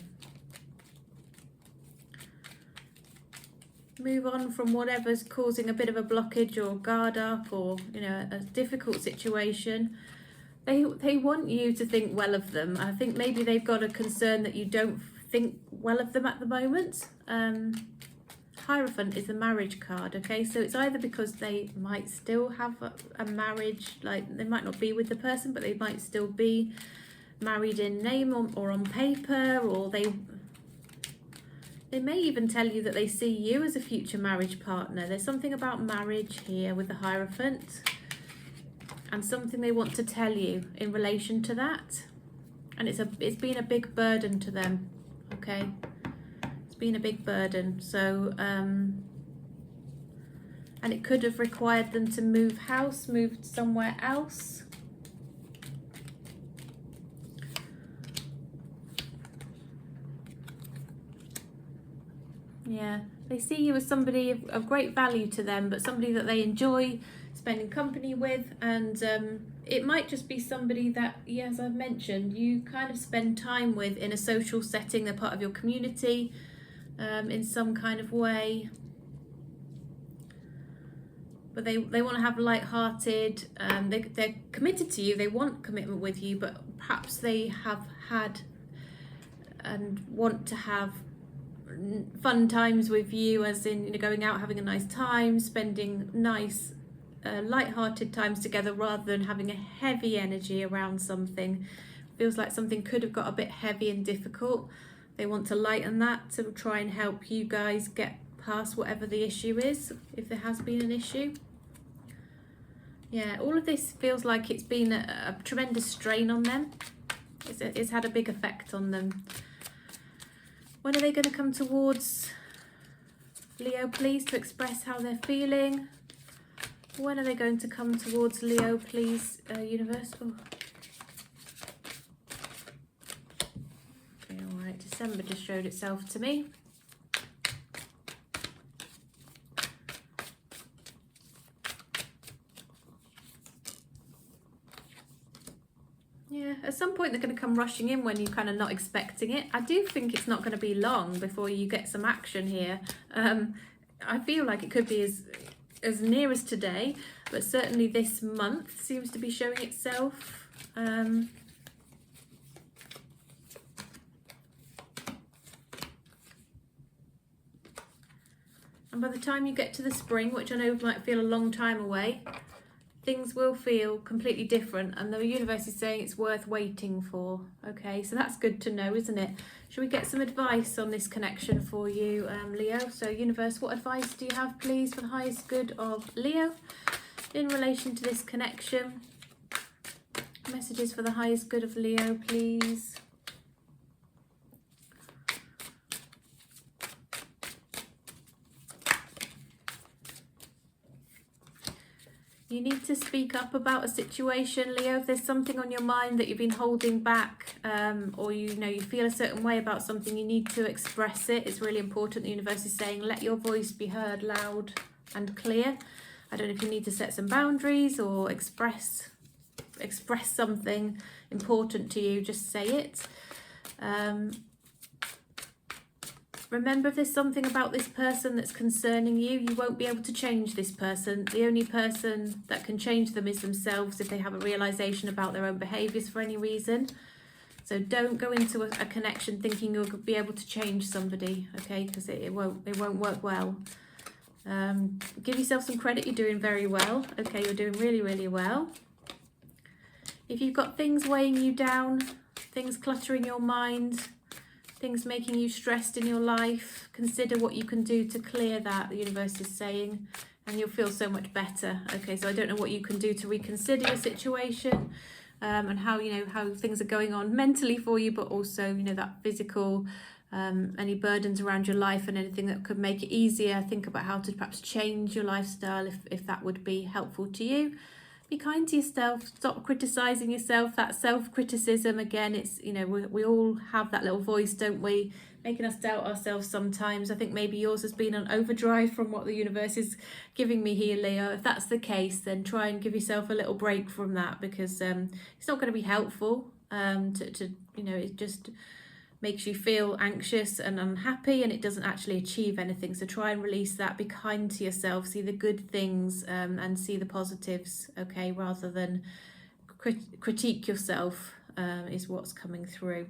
Move on from whatever's causing a bit of a blockage or guard up, or, you know, a difficult situation. They want you to think well of them. I think maybe they've got a concern that you don't think well of them at the moment. Hierophant is the marriage card, okay? So it's either because they might still have a marriage, like they might not be with the person, but they might still be married in name or on paper, or they may even tell you that they see you as a future marriage partner. There's something about marriage here with the Hierophant, and something they want to tell you in relation to that. And it's been a big burden to them, okay? It's been a big burden. So, and it could have required them to move house, move somewhere else. Yeah, they see you as somebody of great value to them, but somebody that they enjoy spending company with. And it might just be somebody that, yeah, as I've mentioned, you kind of spend time with in a social setting. They're part of your community in some kind of way. But they want to have light-hearted, they're committed to you, they want commitment with you, but perhaps they have had and want to have fun times with you, as in, you know, going out, having a nice time, spending nice light-hearted times together, rather than having a heavy energy around something. Feels like something could have got a bit heavy and difficult. They want to lighten that to try and help you guys get past whatever the issue is, if there has been an issue. Yeah, all of this feels like it's been a tremendous strain on them. It's had a big effect on them. When are they going to come towards Leo, please, to express how they're feeling? When are they going to come towards Leo, please, universe? Oh. Okay, all right, December just showed itself to me. Yeah, at some point they're going to come rushing in when you're kind of not expecting it. I do think it's not going to be long before you get some action here. I feel like it could be as near as today, but certainly this month seems to be showing itself. And by the time you get to the spring, which I know might feel a long time away, things will feel completely different, and the universe is saying it's worth waiting for. Okay, so that's good to know, isn't it? Should we get some advice on this connection for you, Leo? So universe, what advice do you have, please, for the highest good of Leo in relation to this connection? Messages for the highest good of Leo, please. You need to speak up about a situation, Leo. If there's something on your mind that you've been holding back, or you feel a certain way about something, you need to express it. It's really important. The universe is saying, let your voice be heard loud and clear. I don't know if you need to set some boundaries or express something important to you. Just say it. Remember, if there's something about this person that's concerning you, you won't be able to change this person. The only person that can change them is themselves, if they have a realization about their own behaviors for any reason. So don't go into a connection thinking you'll be able to change somebody, okay? Because it won't work well. Give yourself some credit. You're doing very well. Okay, you're doing really, really well. If you've got things weighing you down, things cluttering your mind, things making you stressed in your life, consider what you can do to clear that, the universe is saying, and you'll feel so much better. Okay, so I don't know what you can do to reconsider your situation, and how things are going on mentally for you, but also that physical, any burdens around your life and anything that could make it easier. Think about how to perhaps change your lifestyle if that would be helpful to you. Be kind to yourself. Stop criticizing yourself. That self-criticism, again, it's, we all have that little voice, don't we? making us doubt ourselves sometimes. I think maybe yours has been on overdrive from what the universe is giving me here, Leo. If that's the case, then try and give yourself a little break from that, because it's not going to be helpful. It just makes you feel anxious and unhappy, and it doesn't actually achieve anything. So try and release that. Be kind to yourself. See the good things and see the positives, okay, rather than critique yourself is what's coming through.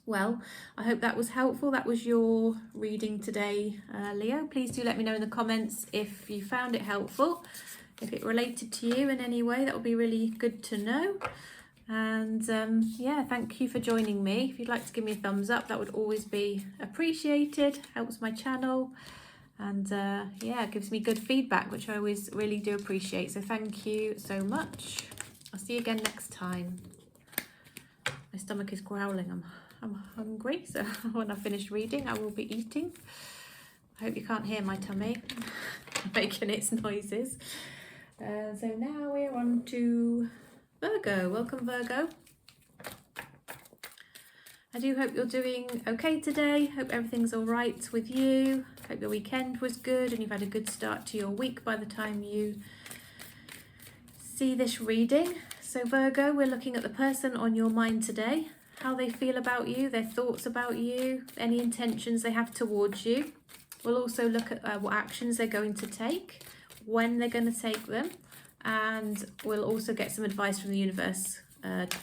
Well, I hope that was helpful. That was your reading today, Leo. Please do let me know in the comments if you found it helpful, if it related to you in any way. That would be really good to know. And yeah, thank you for joining me. If you'd like to give me a thumbs up, that would always be appreciated. Helps my channel, and yeah, it gives me good feedback, which I always really do appreciate. So thank you so much. I'll see you again next time. My stomach is growling. I'm hungry, so when I finish reading, I will be eating. I hope you can't hear my tummy making its noises. So now we're on to Virgo. Welcome, Virgo. I do hope you're doing okay today. Hope everything's all right with you. Hope your weekend was good and you've had a good start to your week by the time you see this reading. So Virgo, we're looking at the person on your mind today, how they feel about you, their thoughts about you, any intentions they have towards you. We'll also look at what actions they're going to take, when they're going to take them, and we'll also get some advice from the universe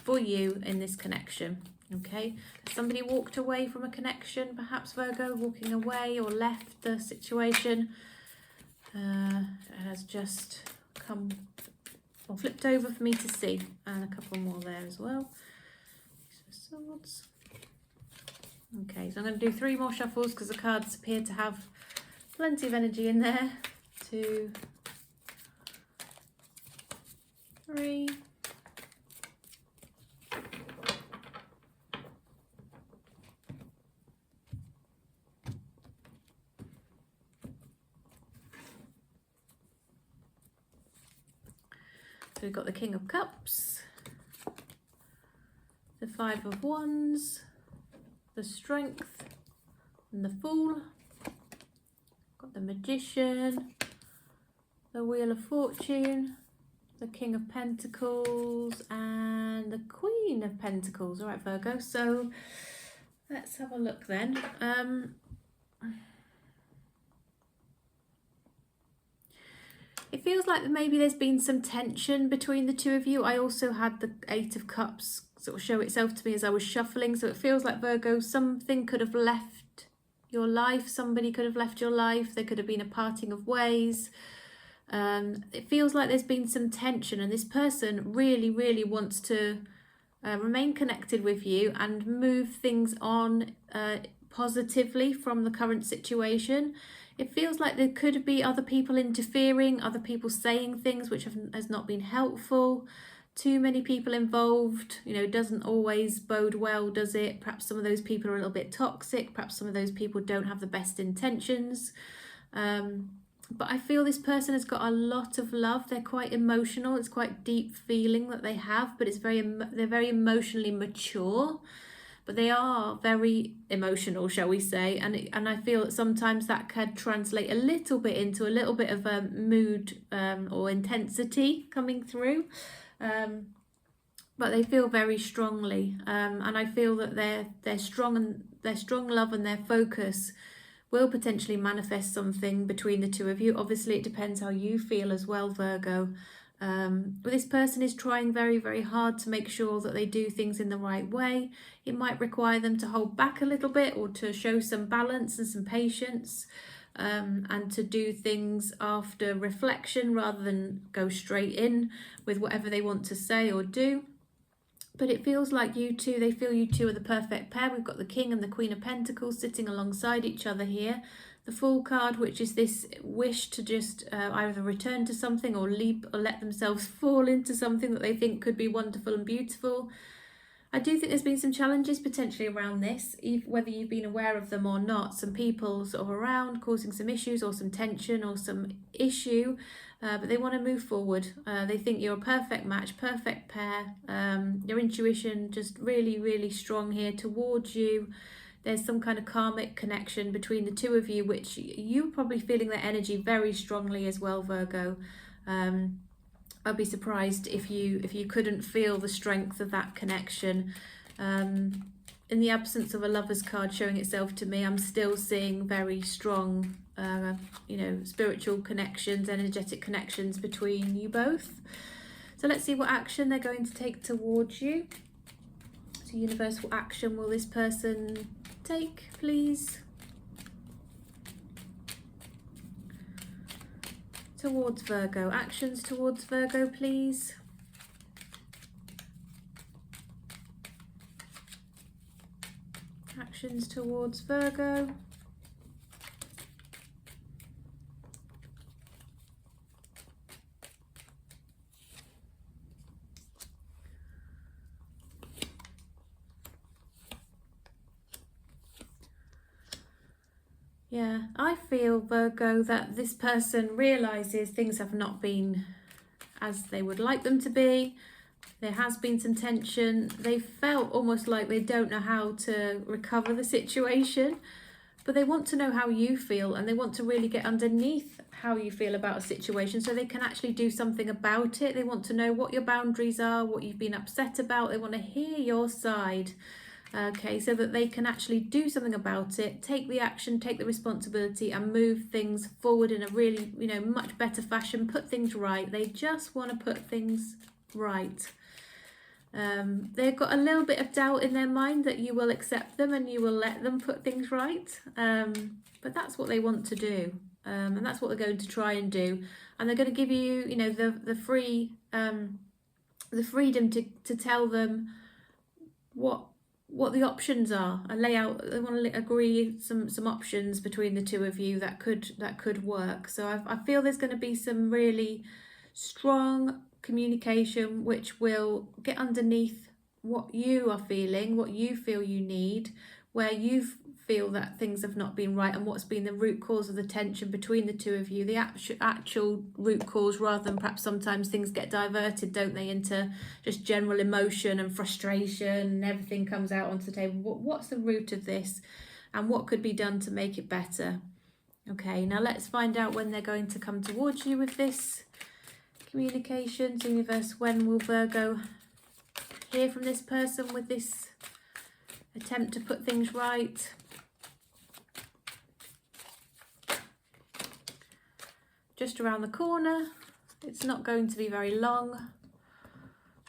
for you in this connection. Okay, somebody walked away from a connection, perhaps Virgo, walking away or left the situation. It has just come or flipped over for me to see, and a couple more there as well. Swords. Okay, so I'm going to do 3 more shuffles because the cards appear to have plenty of energy in there. 2, 3. So we've got the King of Cups, the 5 of Wands, the Strength, and the Fool. Got the Magician, the Wheel of Fortune, the King of Pentacles, and the Queen of Pentacles. All right, Virgo, so let's have a look then. It feels like maybe there's been some tension between the two of you. I also had the 8 of Cups sort of show itself to me as I was shuffling. So it feels like, Virgo, something could have left your life. Somebody could have left your life. There could have been a parting of ways. It feels like there's been some tension, and this person really, really wants to remain connected with you and move things on positively from the current situation. It feels like there could be other people interfering, other people saying things which has not been helpful. Too many people involved, doesn't always bode well, does it? Perhaps some of those people are a little bit toxic. Perhaps some of those people don't have the best intentions. But I feel this person has got a lot of love. They're quite emotional. It's quite deep feeling that they have, but they're very emotionally mature. But they are very emotional, shall we say, and I feel that sometimes that could translate a little bit into a little bit of a mood or intensity coming through. But they feel very strongly, and I feel that their strong love and their focus will potentially manifest something between the two of you. Obviously, it depends how you feel as well, Virgo. But this person is trying very, very hard to make sure that they do things in the right way. It might require them to hold back a little bit or to show some balance and some patience, and to do things after reflection rather than go straight in with whatever they want to say or do. But it feels like they feel you two are the perfect pair. We've got the King and the Queen of Pentacles sitting alongside each other here. The Fool card, which is this wish to just either return to something or leap or let themselves fall into something that they think could be wonderful and beautiful. I do think there's been some challenges potentially around this, whether you've been aware of them or not. Some people sort of around causing some issues or some tension or some issue, but they want to move forward. They think you're a perfect match, perfect pair. Your intuition just really, really strong here towards you there's some kind of karmic connection between the two of you, which you're probably feeling that energy very strongly as well, Virgo. I'd be surprised if you couldn't feel the strength of that connection. In the absence of a Lover's card showing itself to me, I'm still seeing very strong, you know, spiritual connections, energetic connections between you both. So let's see what action they're going to take towards you. So universe, what action will this person take, please? Towards Virgo. Actions towards Virgo, please. Actions towards Virgo. Yeah, I feel, Virgo, that this person realises things have not been as they would like them to be. There has been some tension. They felt almost like they don't know how to recover the situation, but they want to know how you feel, and they want to really get underneath how you feel about a situation so they can actually do something about it. They want to know what your boundaries are, what you've been upset about. They want to hear your side. Okay, so that they can actually do something about it, take the action, take the responsibility, and move things forward in a really, you know, much better fashion, put things right. They just want to put things right. They've got a little bit of doubt in their mind that you will accept them and you will let them put things right. But that's what they want to do. And that's what they're going to try and do. And they're going to give you, you know, the freedom to tell them what the options are, and lay out. They want to agree some options between the two of you that could work. So I feel there's going to be some really strong communication which will get underneath what you are feeling, what you feel you need, where you feel that things have not been right, and what's been the root cause of the tension between the two of you, the actual root cause, rather than perhaps sometimes things get diverted, don't they, into just general emotion and frustration, and everything comes out onto the table. What's the root of this, and what could be done to make it better? Okay, now let's find out when they're going to come towards you with this communication. So universe, when will Virgo hear from this person with this attempt to put things right? Just around the corner. It's not going to be very long.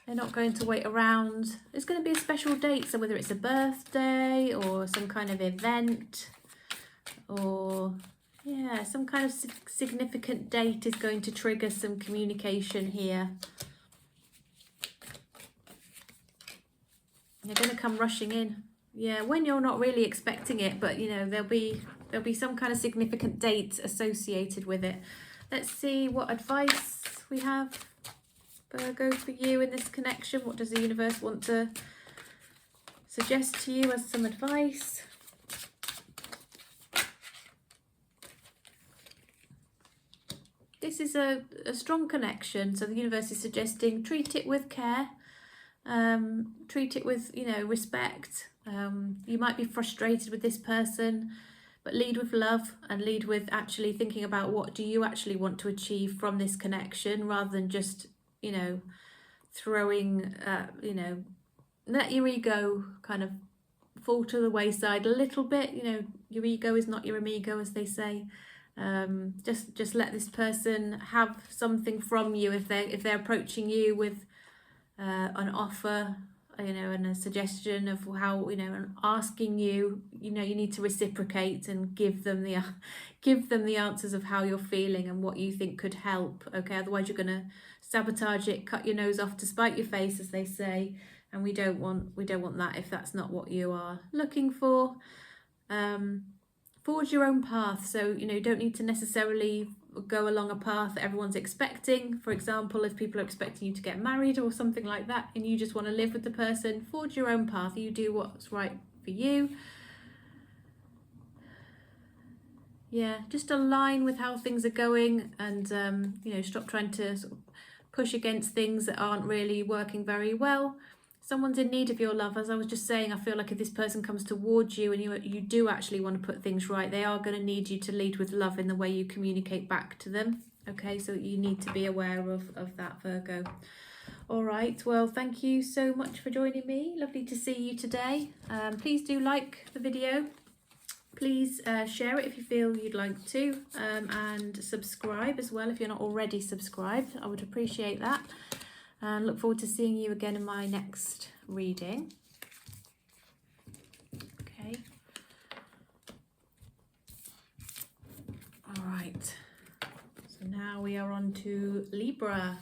They're not going to wait around. It's going to be a special date, so whether it's a birthday or some kind of event, or yeah, some kind of significant date is going to trigger some communication here. They're going to come rushing in. Yeah, when you're not really expecting it, but you know, there'll be some kind of significant date associated with it. Let's see what advice we have, Virgo, for you in this connection. What does the universe want to suggest to you as some advice? This is a strong connection, so the universe is suggesting treat it with care, treat it with, you know, respect. You might be frustrated with this person, but lead with love, and lead with actually thinking about what do you actually want to achieve from this connection, rather than just, you know, throwing, you know, let your ego kind of fall to the wayside a little bit. You know, your ego is not your amigo, as they say. Just let this person have something from you if they're approaching you with an offer, you know, and a suggestion of how, you know, and asking you, you know, you need to reciprocate and give them the answers of how you're feeling and what you think could help. Okay, otherwise you're going to sabotage it, cut your nose off to spite your face, as they say, and we don't want that if that's not what you are looking for. Forge your own path. So, you know, you don't need to necessarily go along a path that everyone's expecting. For example, if people are expecting you to get married or something like that, and you just want to live with the person, forge your own path. You do what's right for you. Yeah, just align with how things are going, and you know, stop trying to sort of push against things that aren't really working very well. Someone's in need of your love. As I was just saying, I feel like if this person comes towards you and you do actually want to put things right, they are going to need you to lead with love in the way you communicate back to them. Okay, so you need to be aware of that, Virgo. All right, well, thank you so much for joining me. Lovely to see you today. Please do like the video. Please share it if you feel you'd like to, and subscribe as well if you're not already subscribed. I would appreciate that. And look forward to seeing you again in my next reading. Okay. All right. So now we are on to Libra.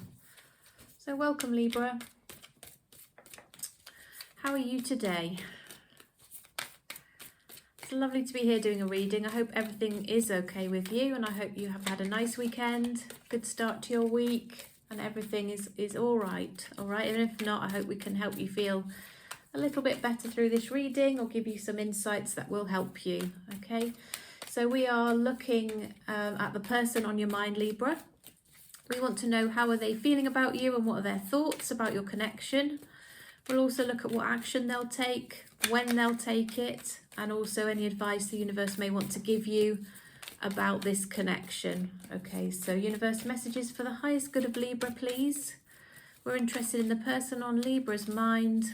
So welcome, Libra. How are you today? It's lovely to be here doing a reading. I hope everything is okay with you, and I hope you have had a nice weekend, good start to your week, and everything is all right. All right, and if not, I hope we can help you feel a little bit better through this reading, or give you some insights that will help you. Okay, so we are looking at the person on your mind, Libra. We want to know how are they feeling about you and what are their thoughts about your connection. We'll also look at what action they'll take, when they'll take it, and also any advice the universe may want to give you about this connection. Okay, so universe, messages for the highest good of Libra, please. We're interested in the person on Libra's mind.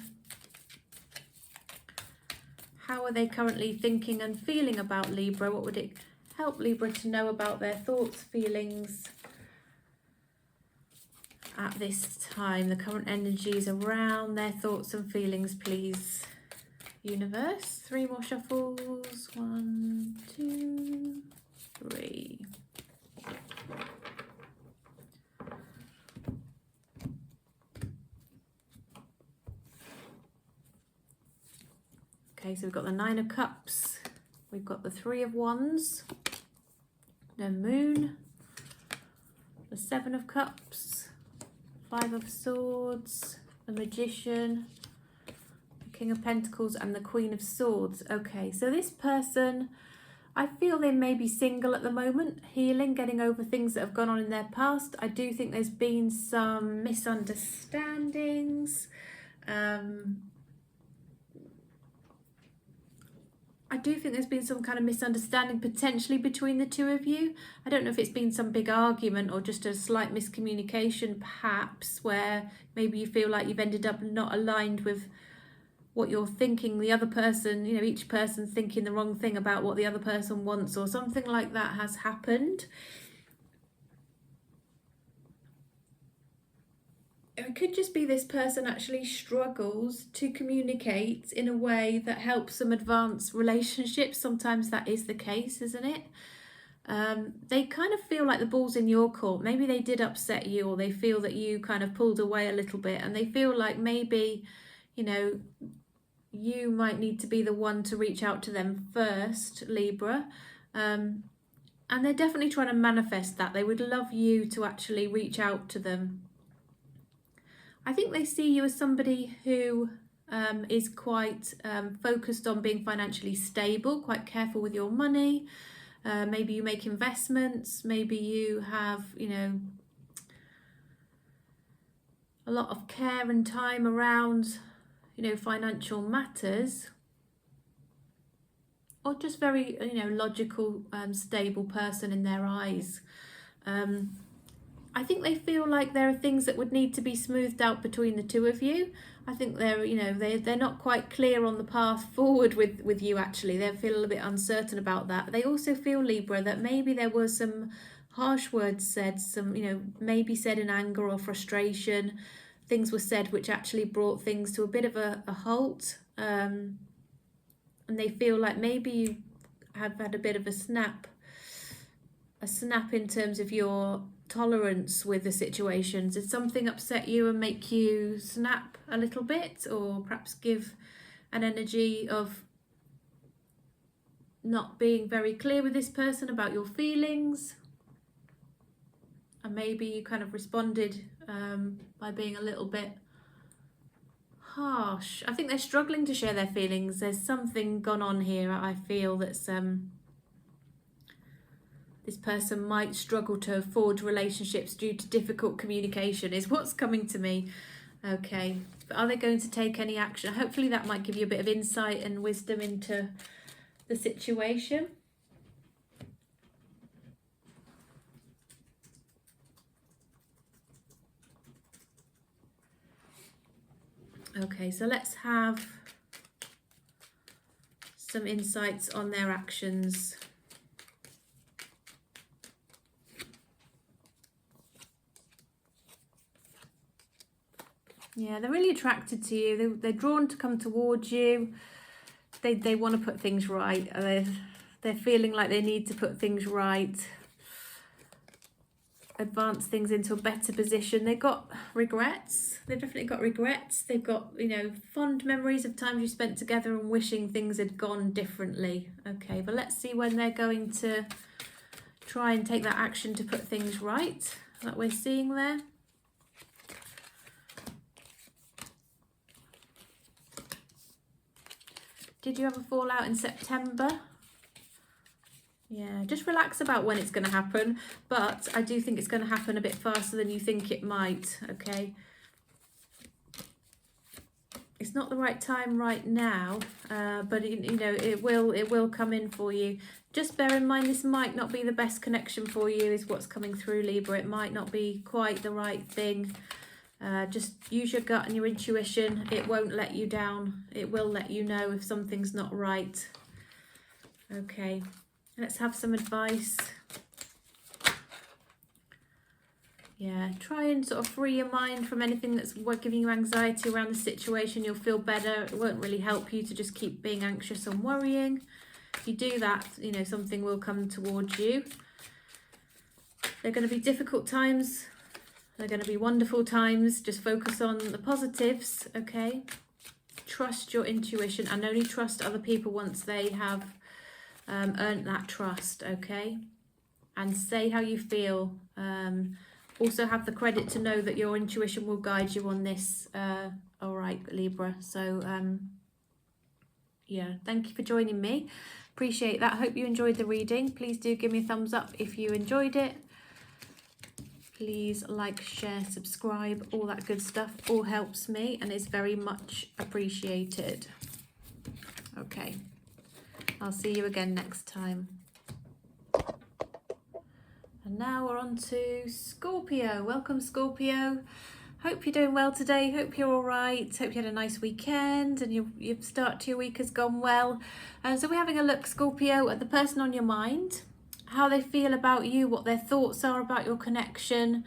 How are they currently thinking and feeling about Libra? What would it help Libra to know about their thoughts, feelings at this time? The current energies around their thoughts and feelings, please. Universe, 3 more shuffles. 1, 2, 3. Okay, so we've got the 9 of Cups, we've got the 3 of Wands, the Moon, the 7 of Cups, 5 of Swords, the Magician, the King of Pentacles, and the Queen of Swords. Okay, so this person, I feel they may be single at the moment, healing, getting over things that have gone on in their past. I do think there's been some misunderstandings. I do think there's been some kind of misunderstanding potentially between the two of you. I don't know if it's been some big argument or just a slight miscommunication perhaps, where maybe you feel like you've ended up not aligned with what you're thinking. The other person, you know, each person's thinking the wrong thing about what the other person wants, or something like that has happened. It could just be this person actually struggles to communicate in a way that helps them advance relationships. Sometimes that is the case, isn't it? They kind of feel like the ball's in your court. Maybe they did upset you, or they feel that you kind of pulled away a little bit, and they feel like maybe, you know, you might need to be the one to reach out to them first, Libra. And they're definitely trying to manifest that. They would love you to actually reach out to them. I think they see you as somebody who is quite focused on being financially stable, quite careful with your money. Maybe you make investments, maybe you have, you know, a lot of care and time around, you know, financial matters. Or just very, you know, logical, stable person in their eyes. I think they feel like there are things that would need to be smoothed out between the two of you. I think they're, you know, they're not quite clear on the path forward with you actually. They feel a little bit uncertain about that. They also feel, Libra, that maybe there were some harsh words said, some, you know, maybe said in anger or frustration. Things were said which actually brought things to a bit of a halt. And they feel like maybe you have had a bit of a snap in terms of your tolerance with the situations. Did something upset you and make you snap a little bit, or perhaps give an energy of not being very clear with this person about your feelings, and maybe you kind of responded by being a little bit harsh. I think they're struggling to share their feelings. There's something gone on here, I feel, that's this person might struggle to forge relationships due to difficult communication, is what's coming to me. Okay, but are they going to take any action? Hopefully that might give you a bit of insight and wisdom into the situation. Okay, so let's have some insights on their actions. Yeah, they're really attracted to you. They're drawn to come towards you. They want to put things right. They're feeling like they need to put things right, advance things into a better position. They've got regrets. They've definitely got regrets. They've got, you know, fond memories of times you spent together and wishing things had gone differently. Okay, but let's see when they're going to try and take that action to put things right that we're seeing there. Did you have a fallout in September? Yeah, just relax about when it's going to happen, but I do think it's going to happen a bit faster than you think it might, okay? It's not the right time right now, but you know, it will come in for you. Just bear in mind this might not be the best connection for you is what's coming through, Libra. It might not be quite the right thing. Just use your gut and your intuition. It won't let you down. It will let you know if something's not right. Okay, let's have some advice. Yeah, try and sort of free your mind from anything that's giving you anxiety around the situation. You'll feel better. It won't really help you to just keep being anxious and worrying. If you do that, you know, something will come towards you. They're going to be difficult times. They're going to be wonderful times. Just focus on the positives, okay? Trust your intuition and only trust other people once they have earned that trust, okay? And say how you feel. Also have the credit to know that your intuition will guide you on this. All right, Libra. So, yeah, thank you for joining me. Appreciate that. Hope you enjoyed the reading. Please do give me a thumbs up if you enjoyed it. Please like, share, subscribe, all that good stuff. All helps me and is very much appreciated. Okay, I'll see you again next time. And now we're on to Scorpio. Welcome, Scorpio. Hope you're doing well today. Hope you're all right. Hope you had a nice weekend and your start to your week has gone well. So we're having a look, Scorpio, at the person on your mind, how they feel about you, what their thoughts are about your connection.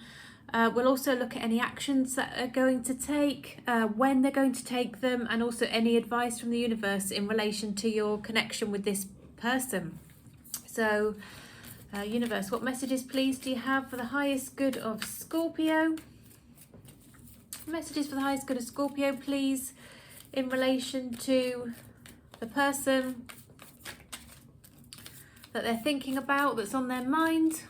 We'll also look at any actions that are going to take, when they're going to take them, and also any advice from the universe in relation to your connection with this person. So, universe, what messages, please, do you have for the highest good of Scorpio? Messages for the highest good of Scorpio, please, in relation to the person that they're thinking about, that's on their mind.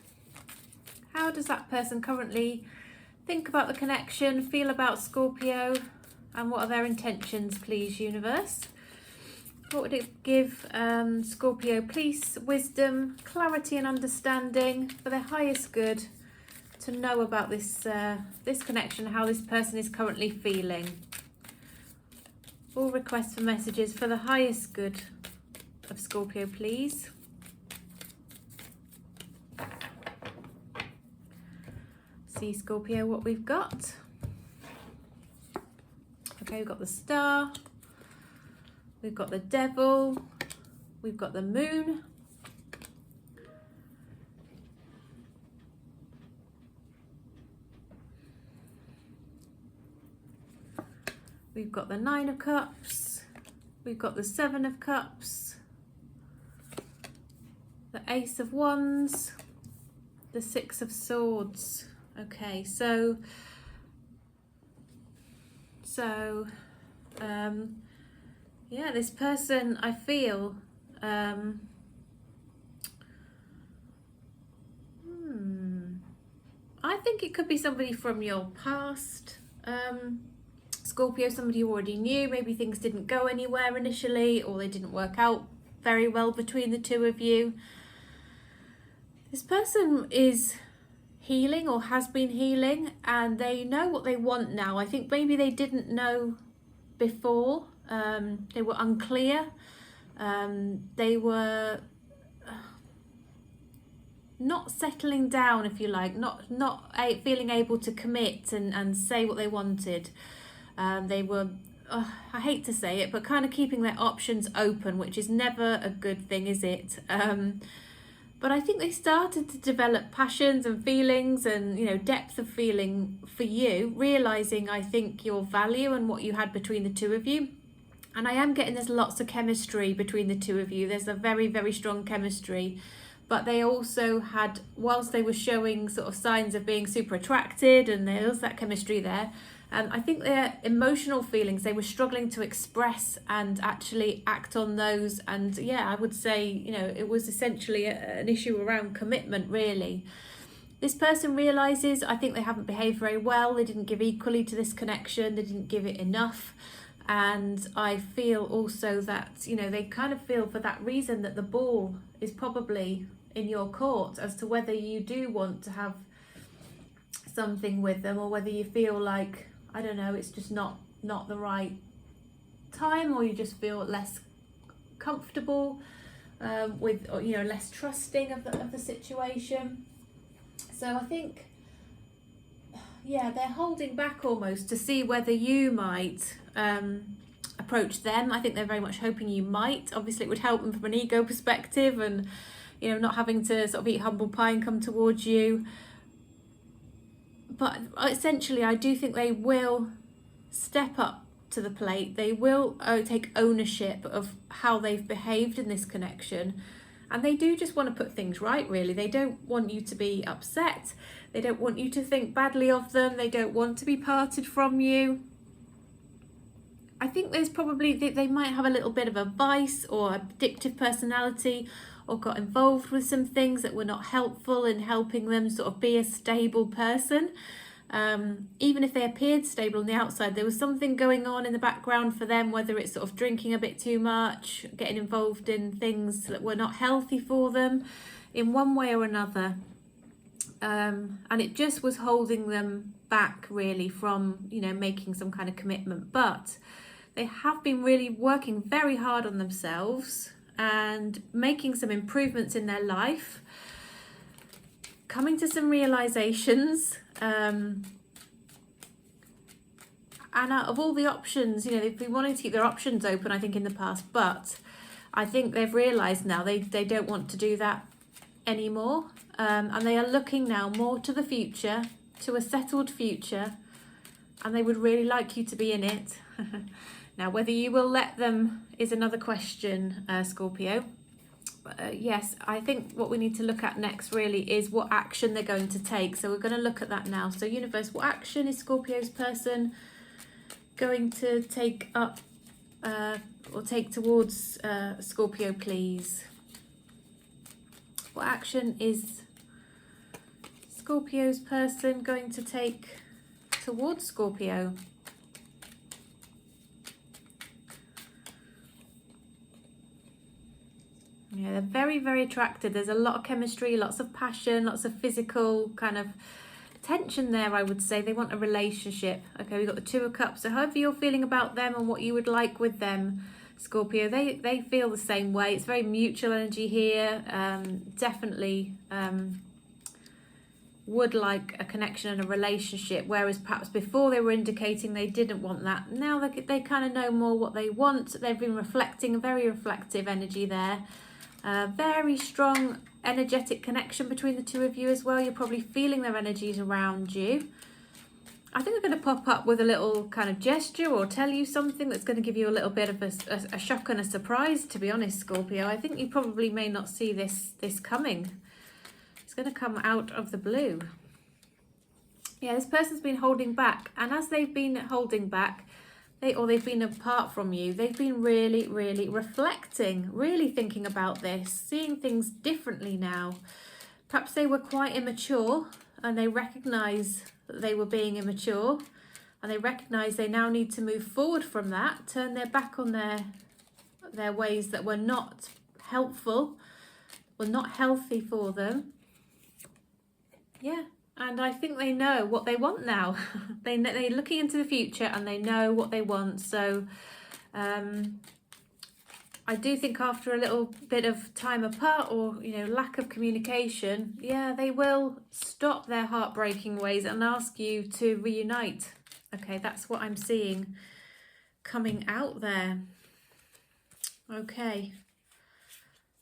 How does that person currently think about the connection, feel about Scorpio, and what are their intentions, please, universe? What would it give Scorpio? Peace, wisdom, clarity and understanding for their highest good to know about this this connection, how this person is currently feeling. All requests for messages for the highest good of Scorpio, please. See, Scorpio, what we've got. Okay, we've got the Star, we've got the Devil, we've got the Moon, we've got the Nine of Cups, we've got the Seven of Cups, the Ace of Wands, the Six of Swords. Okay, so yeah, this person, I feel, I think it could be somebody from your past, Scorpio, somebody you already knew. Maybe things didn't go anywhere initially, or they didn't work out very well between the two of you. This person is healing or has been healing, and they know what they want now. I think maybe they didn't know before. They were unclear. They were not settling down, if you like, not feeling able to commit and say what they wanted. They were, I hate to say it, but kind of keeping their options open, which is never a good thing, is it? But I think they started to develop passions and feelings and, you know, depth of feeling for you, realizing, I think, your value and what you had between the two of you. And I am getting there's lots of chemistry between the two of you. There's a very, very strong chemistry. But they also had, whilst they were showing sort of signs of being super attracted, and there was that chemistry there, I think their emotional feelings, they were struggling to express and actually act on those. And yeah, I would say, you know, it was essentially an issue around commitment, really. This person realizes, I think they haven't behaved very well. They didn't give equally to this connection. They didn't give it enough. And I feel also that, you know, they kind of feel for that reason that the ball is probably in your court as to whether you do want to have something with them, or whether you feel like, I don't know, it's just not the right time, or you just feel less comfortable with, or, you know, less trusting of the situation. So I think, yeah, they're holding back almost to see whether you might approach them. I think they're very much hoping you might. Obviously, it would help them from an ego perspective, and, you know, not having to sort of eat humble pie and come towards you. But essentially, I do think they will step up to the plate. They will take ownership of how they've behaved in this connection. And they do just want to put things right, really. They don't want you to be upset. They don't want you to think badly of them. They don't want to be parted from you. I think there's probably, they might have a little bit of a vice or addictive personality, or got involved with some things that were not helpful in helping them sort of be a stable person. Even if they appeared stable on the outside, there was something going on in the background for them, whether it's sort of drinking a bit too much, getting involved in things that were not healthy for them in one way or another. And it just was holding them back, really, from, you know, making some kind of commitment. But they have been really working very hard on themselves and making some improvements in their life, coming to some realizations, and out of all the options, you know, they've been wanting to keep their options open, I think, in the past, but I think they've realized now they don't want to do that anymore, and they are looking now more to the future, to a settled future, and they would really like you to be in it. Now, whether you will let them is another question, Scorpio. Yes, I think what we need to look at next really is what action they're going to take. So we're going to look at that now. So universe, what action is Scorpio's person going to take up or take towards Scorpio, please? What action is Scorpio's person going to take towards Scorpio? Yeah, they're very, very attracted. There's a lot of chemistry, lots of passion, lots of physical kind of tension there, I would say. They want a relationship. Okay, we've got the Two of Cups. So however you're feeling about them and what you would like with them, Scorpio, they feel the same way. It's very mutual energy here. Definitely would like a connection and a relationship, whereas perhaps before they were indicating they didn't want that. Now they kind of know more what they want. They've been reflecting, a very reflective energy there. Very strong energetic connection between the two of you as well. You're probably feeling their energies around you. I think they're going to pop up with a little kind of gesture or tell you something that's going to give you a little bit of a shock and a surprise, to be honest, Scorpio. I think you probably may not see this coming. It's going to come out of the blue. Yeah, this person's been holding back, and as they've been holding back, they've been apart from you, they've been really, really reflecting, really thinking about this, seeing things differently now. Perhaps they were quite immature, and they recognise that they were being immature, and they recognise they now need to move forward from that, turn their back on their ways that were not helpful, were not healthy for them. Yeah, And I think they know what they want now. They're looking into the future and they know what they want. So I do think after a little bit of time apart, or lack of communication, yeah, they will stop their heartbreaking ways and ask you to reunite. Okay, that's what I'm seeing coming out there. Okay,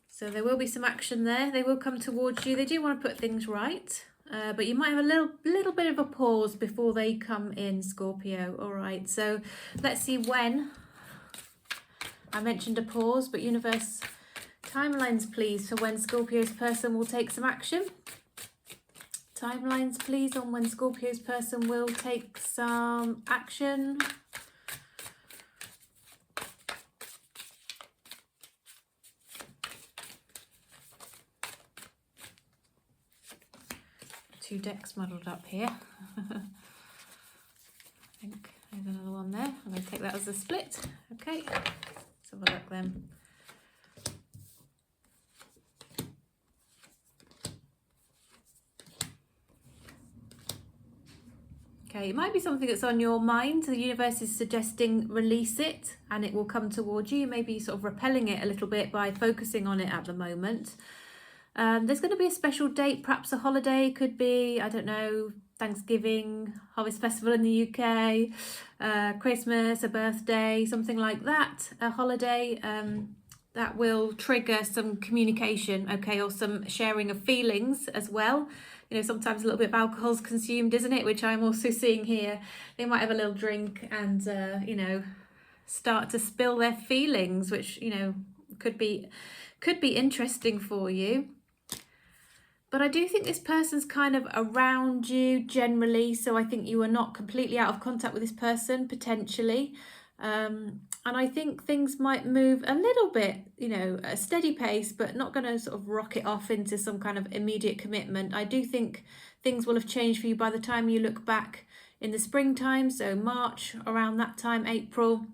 so there will be some action there. They will come towards you. They do want to put things right, but you might have a little bit of a pause before they come in, Scorpio. All right, so let's see when. I mentioned a pause, but universe, timelines please for when Scorpio's person will take some action. Timelines please on when Scorpio's person will take some action. Two decks muddled up here. I think there's another one there. I'm going to take that as a split. Okay. Have a look then. Okay, it might be something that's on your mind. The universe is suggesting release it and it will come towards you. You may be sort of repelling it a little bit by focusing on it at the moment. There's going to be a special date, perhaps a holiday. Could be, I don't know, Thanksgiving, Harvest Festival in the UK, Christmas, a birthday, something like that, a holiday that will trigger some communication, okay, or some sharing of feelings as well. Sometimes a little bit of alcohol's consumed, isn't it? Which I'm also seeing here. They might have a little drink and, start to spill their feelings, which, could be interesting for you. But I do think this person's kind of around you generally, so I think you are not completely out of contact with this person, potentially. And I think things might move a little bit, a steady pace, but not going to sort of rocket off into some kind of immediate commitment. I do think things will have changed for you by the time you look back in the springtime, so March, around that time, April.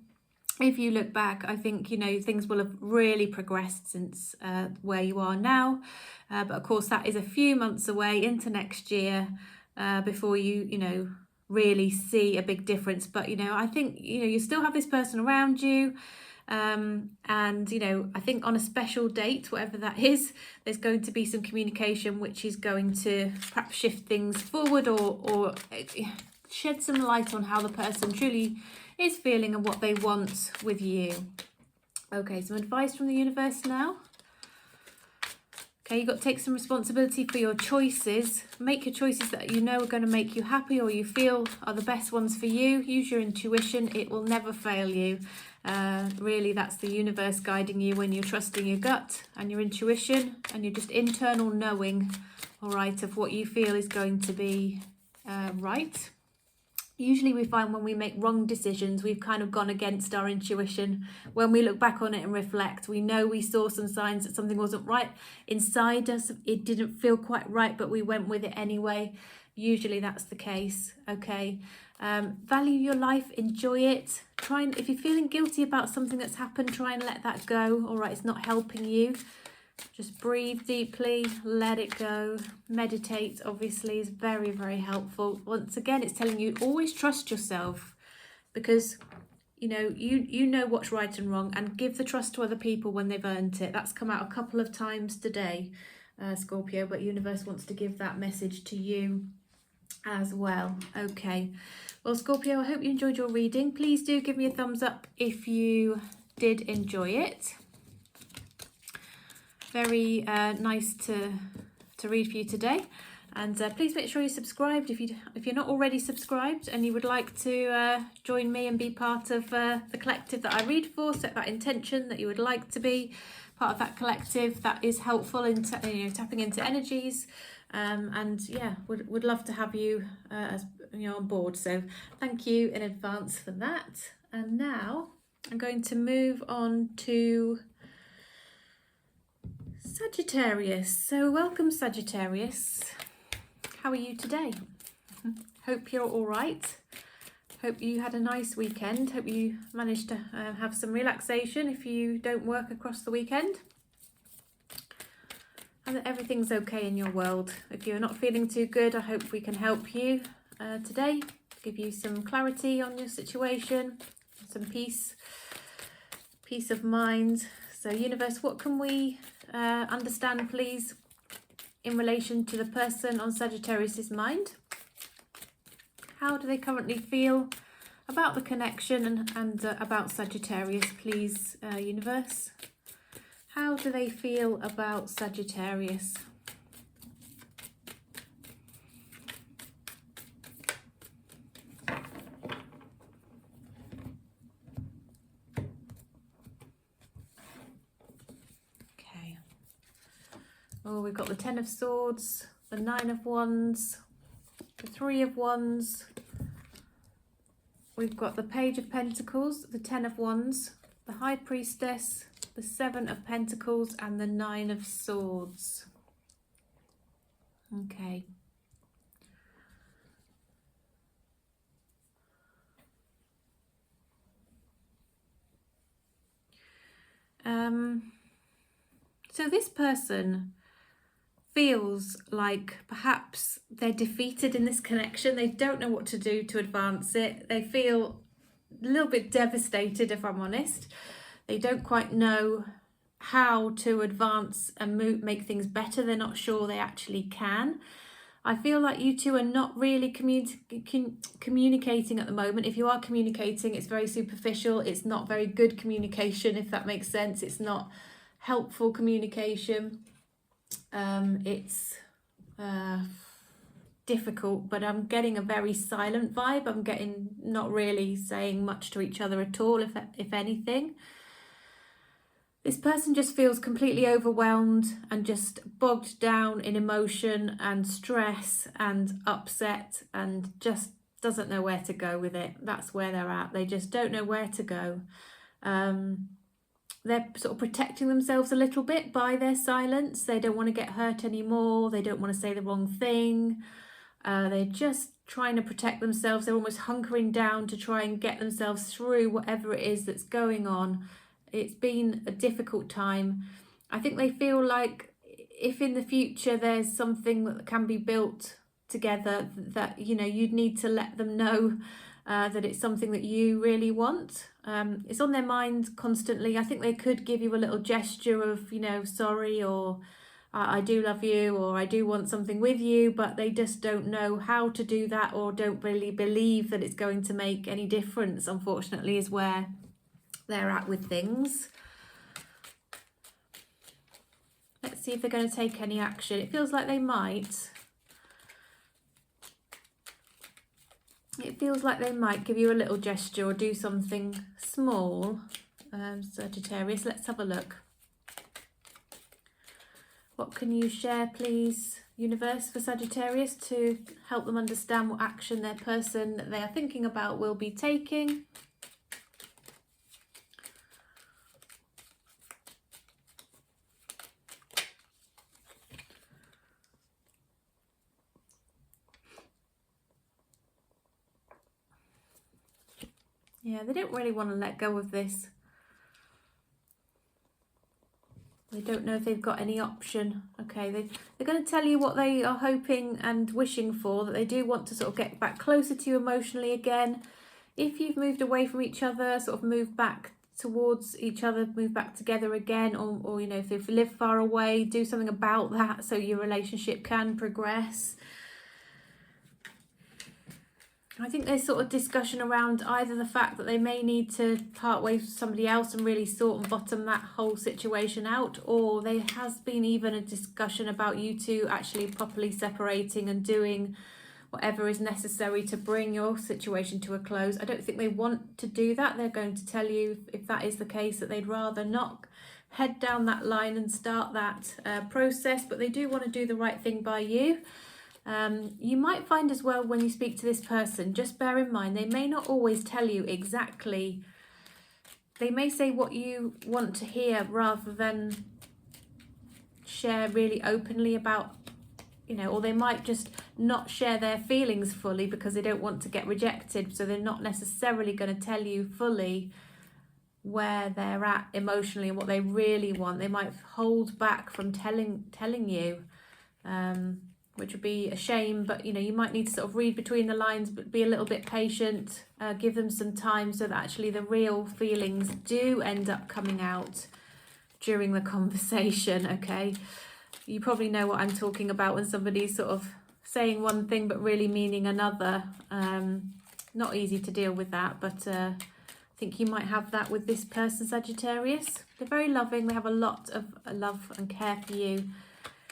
If you look back, I think, things will have really progressed since where you are now. But of course, that is a few months away into next year before you, really see a big difference. But, I think, you still have this person around you. And, I think on a special date, whatever that is, there's going to be some communication which is going to perhaps shift things forward or shed some light on how the person truly is feeling and what they want with you. Okay, some advice from the universe now. Okay, you've got to take some responsibility for your choices. Make your choices that you know are going to make you happy or you feel are the best ones for you. Use your intuition. It will never fail you. Really, that's the universe guiding you when you're trusting your gut and your intuition and your just internal knowing, all right, of what you feel is going to be right. Usually we find when we make wrong decisions, we've kind of gone against our intuition. When we look back on it and reflect, we know we saw some signs that something wasn't right inside us. It didn't feel quite right, but we went with it anyway. Usually that's the case, okay? Value your life, enjoy it. If you're feeling guilty about something that's happened, try and let that go. All right, it's not helping you. Just breathe deeply, let it go. Meditate, obviously, is very, very helpful. Once again, it's telling you always trust yourself because, you know what's right and wrong, and give the trust to other people when they've earned it. That's come out a couple of times today, Scorpio, but universe wants to give that message to you as well. Okay. Well, Scorpio, I hope you enjoyed your reading. Please do give me a thumbs up if you did enjoy it. Very nice to read for you today, and please make sure you're subscribed if you're not already subscribed and you would like to join me and be part of the collective that I read for. Set that intention that you would like to be part of that collective. That is helpful in tapping into energies, and yeah, would love to have you as on board. So thank you in advance for that. And now I'm going to move on to Sagittarius. So welcome, Sagittarius. How are you today? Hope you're all right. Hope you had a nice weekend. Hope you managed to have some relaxation if you don't work across the weekend. and that everything's okay in your world. If you're not feeling too good, I hope we can help you today, give you some clarity on your situation, some peace of mind. So universe, what can we understand, please, in relation to the person on Sagittarius's mind? How do they currently feel about the connection and about Sagittarius, please, universe? How do they feel about Sagittarius? Okay. Oh, we've got the Ten of Swords, the Nine of Wands, the Three of Wands. We've got the Page of Pentacles, the Ten of Wands, the High Priestess, the Seven of Pentacles, and the Nine of Swords. Okay. So this person feels like perhaps they're defeated in this connection. They don't know what to do to advance it. They feel a little bit devastated, if I'm honest. They don't quite know how to advance and make things better. They're not sure they actually can. I feel like you two are not really communicating at the moment. If you are communicating, it's very superficial. It's not very good communication, if that makes sense. It's not helpful communication. It's difficult, but I'm getting a very silent vibe. I'm getting not really saying much to each other at all, if anything. This person just feels completely overwhelmed and just bogged down in emotion and stress and upset and just doesn't know where to go with it. That's where they're at. They just don't know where to go. They're sort of protecting themselves a little bit by their silence. They don't want to get hurt anymore. They don't want to say the wrong thing. They're just trying to protect themselves. They're almost hunkering down to try and get themselves through whatever it is that's going on. It's been a difficult time. I think they feel like if in the future there's something that can be built together, that, you know, you'd need to let them know that it's something that you really want. It's on their mind constantly. I think they could give you a little gesture of, you know, sorry, or I do love you, or I do want something with you, but they just don't know how to do that, or don't really believe that it's going to make any difference, unfortunately, is where they're at with things. Let's see if they're going to take any action. It feels like they might. It feels like they might give you a little gesture or do something small. Sagittarius, let's have a look. What can you share, please, universe, for Sagittarius to help them understand what action their person that they are thinking about will be taking? Yeah, they don't really want to let go of this. They don't know if they've got any option. Okay, they're going to tell you what they are hoping and wishing for, that they do want to sort of get back closer to you emotionally again. If you've moved away from each other, sort of move back towards each other, move back together again, or you know, if they've lived far away, do something about that so your relationship can progress. I think there's sort of discussion around either the fact that they may need to part ways with somebody else and really sort and bottom that whole situation out, or there has been even a discussion about you two actually properly separating and doing whatever is necessary to bring your situation to a close. I don't think they want to do that. They're going to tell you, if that is the case, that they'd rather not head down that line and start that process, but they do want to do the right thing by you. You might find as well, when you speak to this person, just bear in mind, they may not always tell you exactly. They may say what you want to hear rather than share really openly about, you know, or they might just not share their feelings fully because they don't want to get rejected. So they're not necessarily going to tell you fully where they're at emotionally and what they really want. They might hold back from telling you, which would be a shame, but you might need to sort of read between the lines, but be a little bit patient, give them some time so that actually the real feelings do end up coming out during the conversation. Okay, you probably know what I'm talking about when somebody's sort of saying one thing but really meaning another. Not easy to deal with that, but I think you might have that with this person, Sagittarius. They're very loving. They have a lot of love and care for you.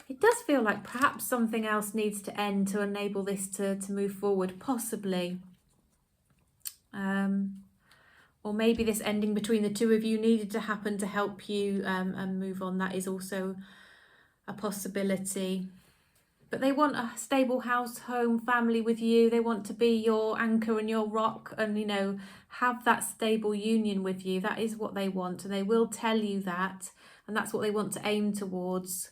It does feel like perhaps something else needs to end to enable this to move forward, possibly. Or maybe this ending between the two of you needed to happen to help you and move on. That is also a possibility. But they want a stable house, home, family with you. They want to be your anchor and your rock and, have that stable union with you. That is what they want. And they will tell you that. And that's what they want to aim towards.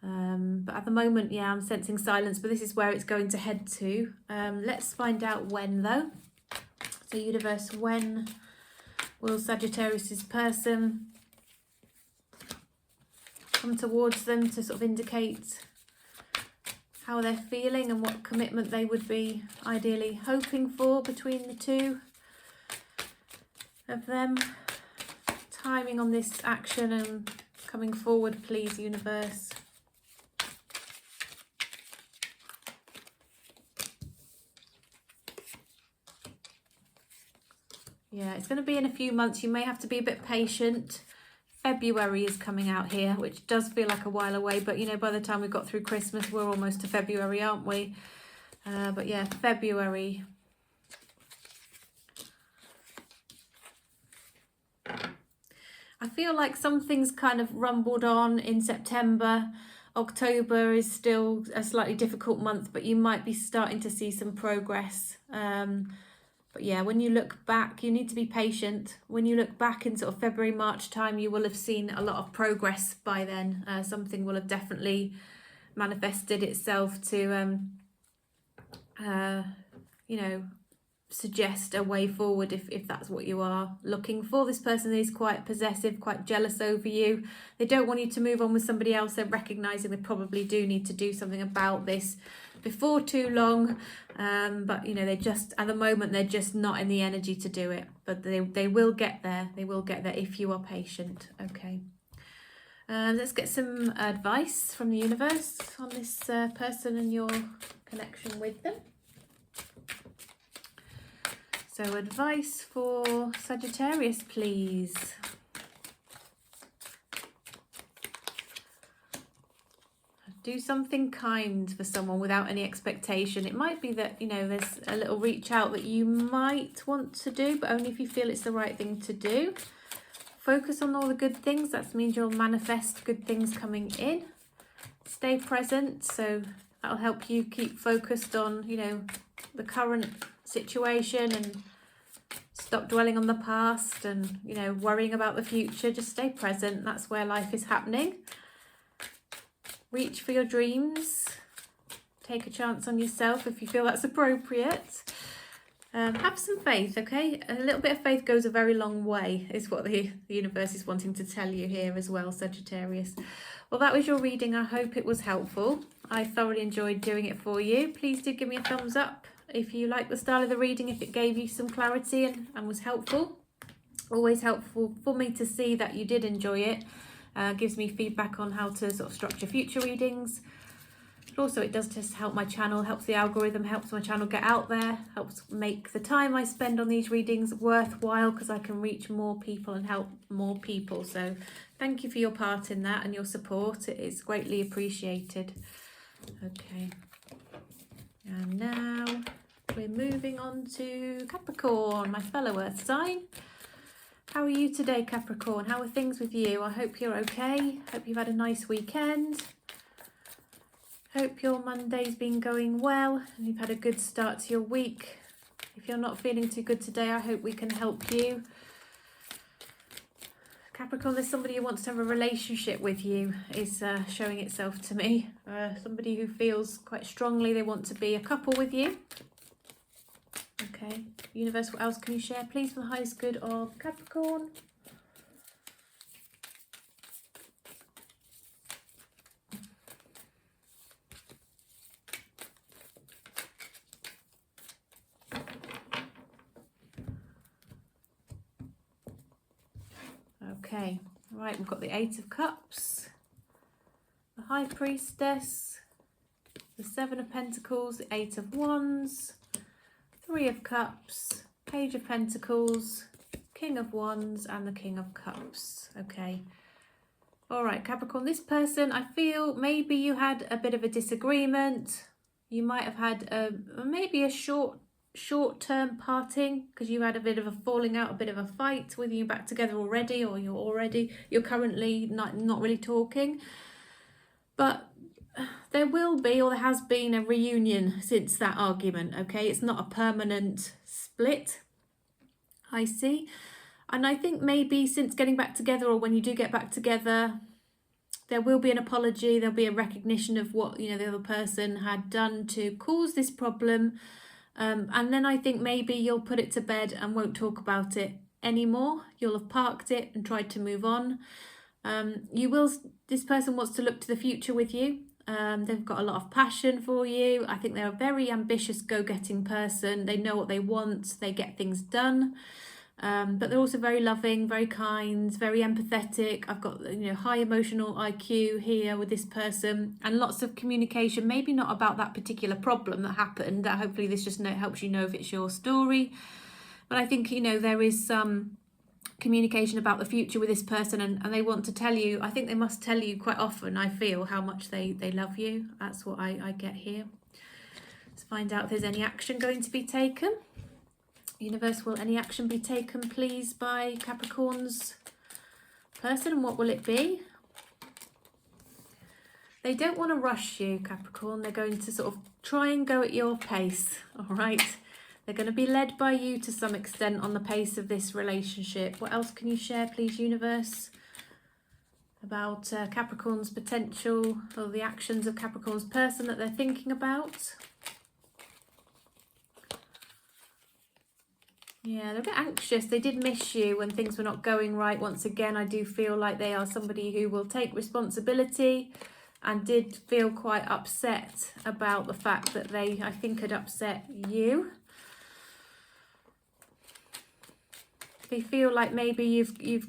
But at the moment, yeah, I'm sensing silence. But this is where it's going to head to. Let's find out when, though. So, universe, when will Sagittarius's person come towards them to sort of indicate how they're feeling and what commitment they would be ideally hoping for between the two of them? Timing on this action and coming forward, please, universe. Yeah, it's going to be in a few months. You may have to be a bit patient. February is coming out here, which does feel like a while away, but by the time we've got through Christmas, we're almost to February, aren't we? But yeah, February. I feel like something's kind of rumbled on in September. October is still a slightly difficult month, but you might be starting to see some progress. But yeah, when you look back, you need to be patient. When you look back in sort of February, March time, you will have seen a lot of progress by then. Something will have definitely manifested itself to, suggest a way forward if that's what you are looking for. This person is quite possessive, quite jealous over you. They don't want you to move on with somebody else. They're recognising they probably do need to do something about this before too long. But they just, at the moment, they're just not in the energy to do it. But they will get there. They will get there if you are patient. Okay. Let's get some advice from the universe on this person and your connection with them. So advice for Sagittarius, please. Do something kind for someone without any expectation. It might be that, there's a little reach out that you might want to do, but only if you feel it's the right thing to do. Focus on all the good things. That means you'll manifest good things coming in. Stay present. So that'll help you keep focused on, the current situation and stop dwelling on the past and, worrying about the future. Just stay present. That's where life is happening. Reach for your dreams. Take a chance on yourself if you feel that's appropriate. Have some faith, okay? A little bit of faith goes a very long way, is what the universe is wanting to tell you here as well, Sagittarius. Well, that was your reading. I hope it was helpful. I thoroughly enjoyed doing it for you. Please do give me a thumbs up if you like the style of the reading, if it gave you some clarity and was helpful. Always helpful for me to see that you did enjoy it. Gives me feedback on how to sort of structure future readings. But also it does just help my channel, helps the algorithm, helps my channel get out there, helps make the time I spend on these readings worthwhile because I can reach more people and help more people. So thank you for your part in that and your support. It is greatly appreciated. Okay. And now we're moving on to Capricorn, my fellow Earth sign. How are you today, Capricorn? How are things with you? I hope you're okay. Hope you've had a nice weekend. Hope your Monday's been going well and you've had a good start to your week. If you're not feeling too good today, I hope we can help you. Capricorn, there's somebody who wants to have a relationship with you, is showing itself to me. Somebody who feels quite strongly they want to be a couple with you. Okay, universe, what else can you share, please, for the highest good of Capricorn? Okay, right, we've got the Eight of Cups, the High Priestess, the Seven of Pentacles, the Eight of Wands, Three of Cups, Page of Pentacles, King of Wands, and the King of Cups. Okay. All right, Capricorn, this person, I feel maybe you had a bit of a disagreement. You might have had maybe a short-term parting because you had a bit of a falling out, a bit of a fight, whether you're back together already or you're currently not really talking. But there will be, or there has been, a reunion since that argument, okay? It's not a permanent split, I see. And I think maybe since getting back together, or when you do get back together, there will be an apology, there'll be a recognition of what, you know, the other person had done to cause this problem. And then I think maybe you'll put it to bed and won't talk about it anymore. You'll have parked it and tried to move on. This person wants to look to the future with you. They've got a lot of passion for you. I think they're a very ambitious, go-getting person. They know what they want. They get things done. But they're also very loving, very kind, very empathetic. I've got, you know, high emotional IQ here with this person, and lots of communication. Maybe not about that particular problem that happened. That hopefully this just helps you know if it's your story. But I think, you know, there is some communication about the future with this person, and they want to tell you. I think they must tell you quite often, I feel, how much they love you. That's what I get here. Let's find out if there's any action going to be taken. Universe, will any action be taken, please, by Capricorn's person, and what will it be? They don't want to rush you, Capricorn. They're going to sort of try and go at your pace, all right? They're going to be led by you to some extent on the pace of this relationship. What else can you share, please, Universe, about Capricorn's potential, or the actions of Capricorn's person that they're thinking about? Yeah, they're a bit anxious. They did miss you when things were not going right. Once again, I do feel like they are somebody who will take responsibility, and did feel quite upset about the fact that they, I think, had upset you. They feel like maybe you've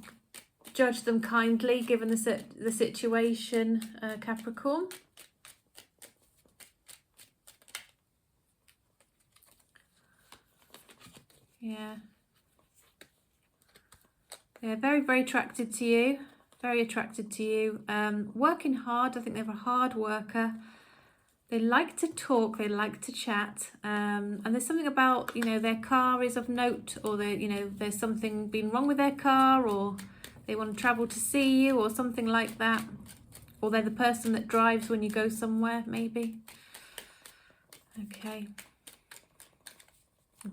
judged them kindly given the situation, Capricorn. Yeah. They're very, very attracted to you. Very attracted to you. Working hard. I think they're a hard worker. They like to talk. They like to chat. And there's something about, you know, their car is of note, or they, you know, there's something been wrong with their car, or they want to travel to see you, or something like that. Or they're the person that drives when you go somewhere, maybe. Okay.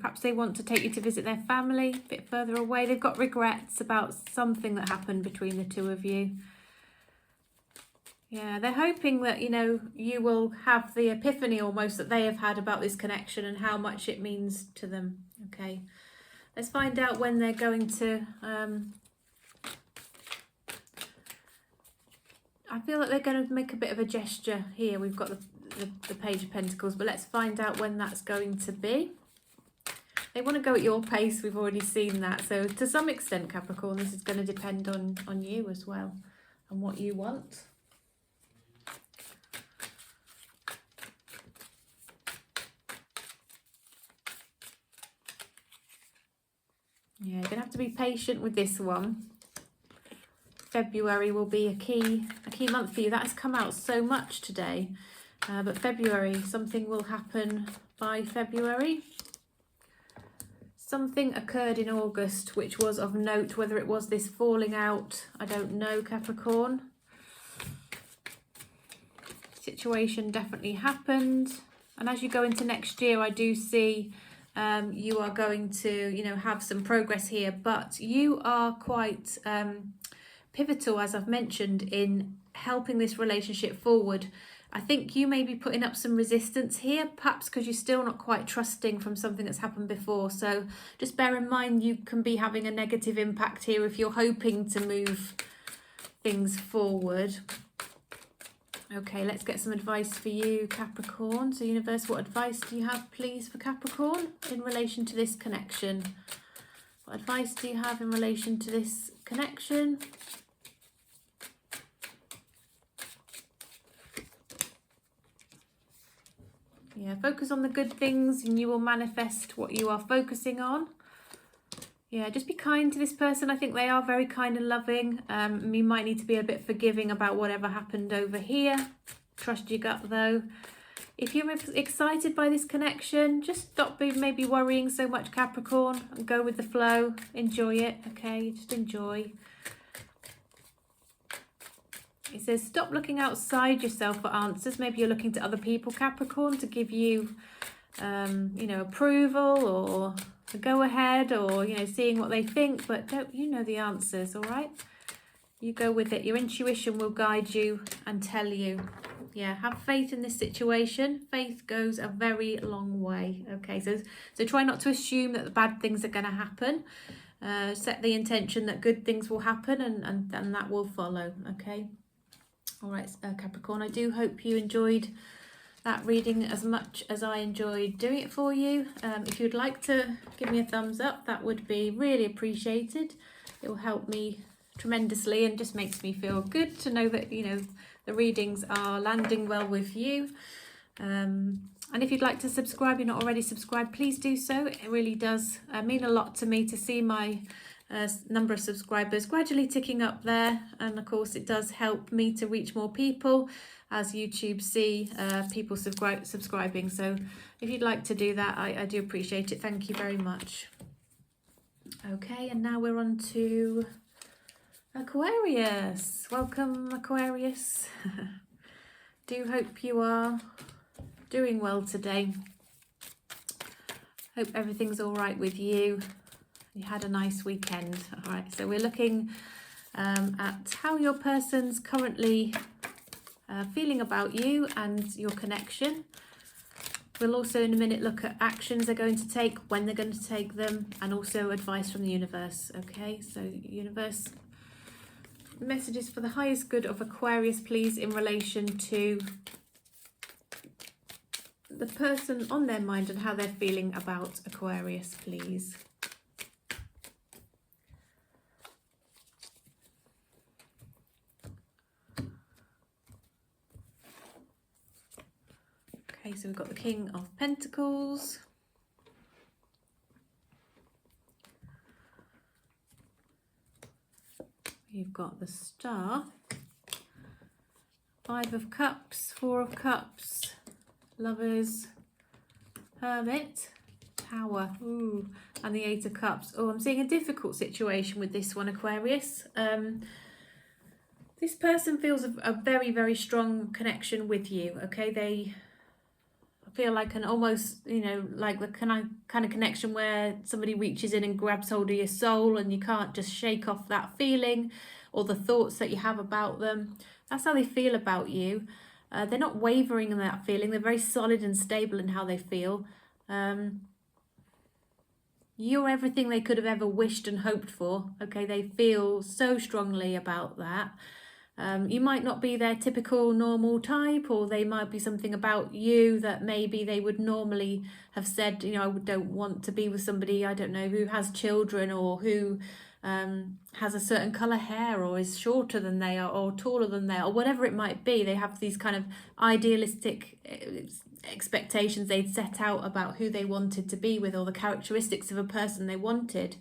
Perhaps they want to take you to visit their family a bit further away. They've got regrets about something that happened between the two of you. Yeah, they're hoping that, you know, you will have the epiphany almost that they have had about this connection and how much it means to them. Okay, let's find out when they're going to... I feel that they're going to make a bit of a gesture here. We've got the Page of Pentacles, but let's find out when that's going to be. They want to go at your pace. We've already seen that. So to some extent, Capricorn, this is going to depend on you as well, and what you want. Yeah, you're going to have to be patient with this one. February will be a key month for you. That has come out so much today. But February, something will happen by February. Something occurred in August which was of note. Whether it was this falling out, I don't know, Capricorn. Situation definitely happened. And as you go into next year, I do see you are going to, you know, have some progress here. But you are quite pivotal, as I've mentioned, in helping this relationship forward. I think you may be putting up some resistance here, perhaps because you're still not quite trusting from something that's happened before. So just bear in mind you can be having a negative impact here if you're hoping to move things forward. Okay, let's get some advice for you, Capricorn. So universe, what advice do you have, please, for Capricorn in relation to this connection? What advice do you have in relation to this connection? Yeah, focus on the good things and you will manifest what you are focusing on. Yeah, just be kind to this person. I think they are very kind and loving. You might need to be a bit forgiving about whatever happened over here. Trust your gut though. If you're excited by this connection, just stop maybe worrying so much, Capricorn, and go with the flow. Enjoy it, okay? Just enjoy. It says stop looking outside yourself for answers. Maybe you're looking to other people, Capricorn, to give you, you know, approval or a go ahead, or, you know, seeing what they think. But don't, you know the answers, all right? You go with it. Your intuition will guide you and tell you. Yeah, have faith in this situation. Faith goes a very long way. Okay, so try not to assume that the bad things are going to happen. Set the intention that good things will happen, and that will follow. Okay. All right, Capricorn, I do hope you enjoyed that reading as much as I enjoyed doing it for you. If you'd like to give me a thumbs up, that would be really appreciated. It will help me tremendously and just makes me feel good to know that, you know, the readings are landing well with you. And if you'd like to subscribe, you're not already subscribed, please do so. It really does mean a lot to me to see my number of subscribers gradually ticking up there, and of course it does help me to reach more people as YouTube see people subscribing. So if you'd like to do that, I do appreciate it. Thank you very much. Okay, and now we're on to Aquarius. Welcome, Aquarius. Do hope you are doing well today. Hope everything's all right with you. You had a nice weekend. All right, so we're looking at how your person's currently feeling about you and your connection. We'll also in a minute look at actions they're going to take, when they're going to take them, and also advice from the universe. Okay, so universe, messages for the highest good of Aquarius, please, in relation to the person on their mind and how they're feeling about Aquarius, please. Okay, so we've got the King of Pentacles. You've got the Star, Five of Cups, Four of Cups, Lovers, Hermit, Tower, ooh, and the Eight of Cups. Oh, I'm seeing a difficult situation with this one, Aquarius. This person feels a very, very strong connection with you, okay? They feel like an almost, you know, like the kind of connection where somebody reaches in and grabs hold of your soul and you can't just shake off that feeling or the thoughts that you have about them. That's how they feel about you. They're not wavering in that feeling. They're very solid and stable in how they feel. You're everything they could have ever wished and hoped for. Okay, they feel so strongly about that. You might not be their typical normal type, or they might be something about you that maybe they would normally have said, you know, I don't want to be with somebody, I don't know, who has children, or who has a certain colour hair, or is shorter than they are, or taller than they are, or whatever it might be. They have these kind of idealistic expectations they'd set out about who they wanted to be with, or the characteristics of a person they wanted.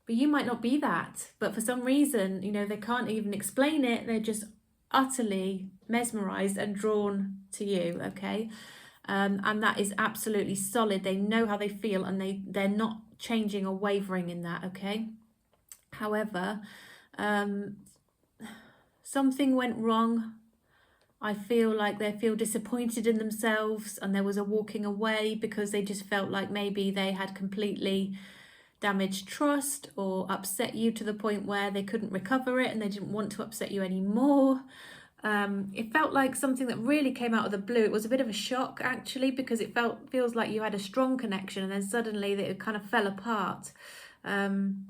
But you might not be that, but for some reason, you know, they can't even explain it. They're just utterly mesmerized and drawn to you, okay? And that is absolutely solid. They know how they feel, and they're not changing or wavering in that, okay? However, something went wrong. I feel like they feel disappointed in themselves, and there was a walking away because they just felt like maybe they had completely damaged trust or upset you to the point where they couldn't recover it and they didn't want to upset you anymore. It felt like something that really came out of the blue. It was a bit of a shock actually, because it feels like you had a strong connection and then suddenly it kind of fell apart. And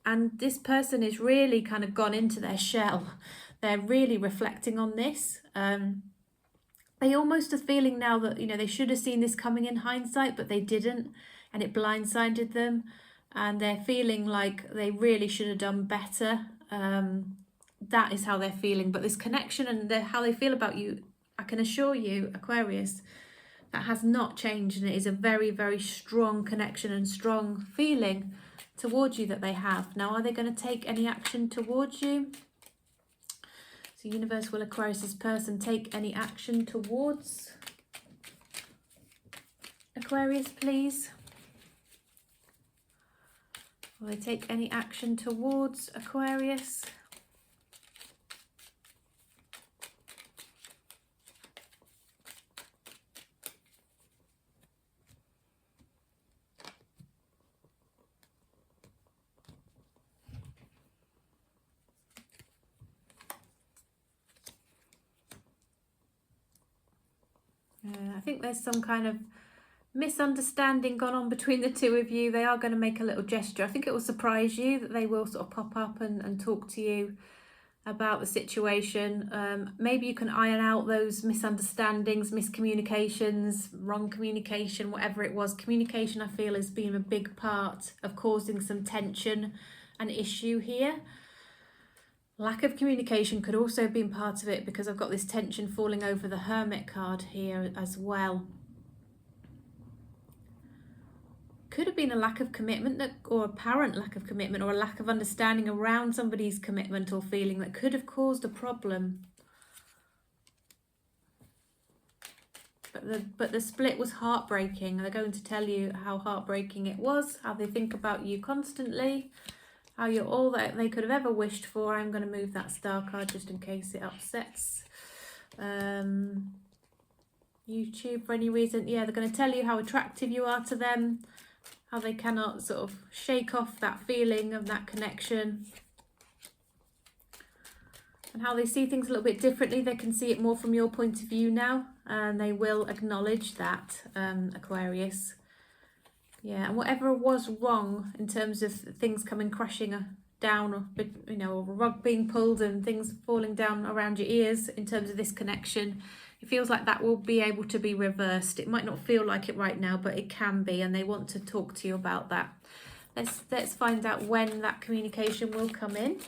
this person is really kind of gone into their shell. They're really reflecting on this. They almost are feeling now that, you know, they should have seen this coming in hindsight, but they didn't, and it blindsided them. and they're feeling like they really should have done better. That is how they're feeling. But this connection and how they feel about you, I can assure you, Aquarius, that has not changed, and it is a very, very strong connection and strong feeling towards you that they have. Now, are they going to take any action towards you? So universe, will Aquarius's person take any action towards Aquarius, please? Will they take any action towards Aquarius? I think there's some kind of misunderstanding gone on between the two of you. They are going to make a little gesture. I think it will surprise you that they will sort of pop up and talk to you about the situation. Maybe you can iron out those misunderstandings, miscommunications, wrong communication, whatever it was. Communication, I feel, has been a big part of causing some tension and issue here. Lack of communication could also have been part of it, because I've got this tension falling over the Hermit card here as well. Could have been a lack of commitment, or apparent lack of commitment, or a lack of understanding around somebody's commitment or feeling that could have caused a problem. But the split was heartbreaking. They're going to tell you how heartbreaking it was, how they think about you constantly, how you're all that they could have ever wished for. I'm going to move that star card just in case it upsets YouTube for any reason. Yeah, they're going to tell you how attractive you are to them, how they cannot sort of shake off that feeling of that connection, and how they see things a little bit differently. They can see it more from your point of view now, and they will acknowledge that, Aquarius. Yeah, and whatever was wrong in terms of things coming crashing down, or, you know, or a rug being pulled and things falling down around your ears in terms of this connection, it feels like that will be able to be reversed. It might not feel like it right now, but it can be, and they want to talk to you about that. Let's find out when that communication will come in.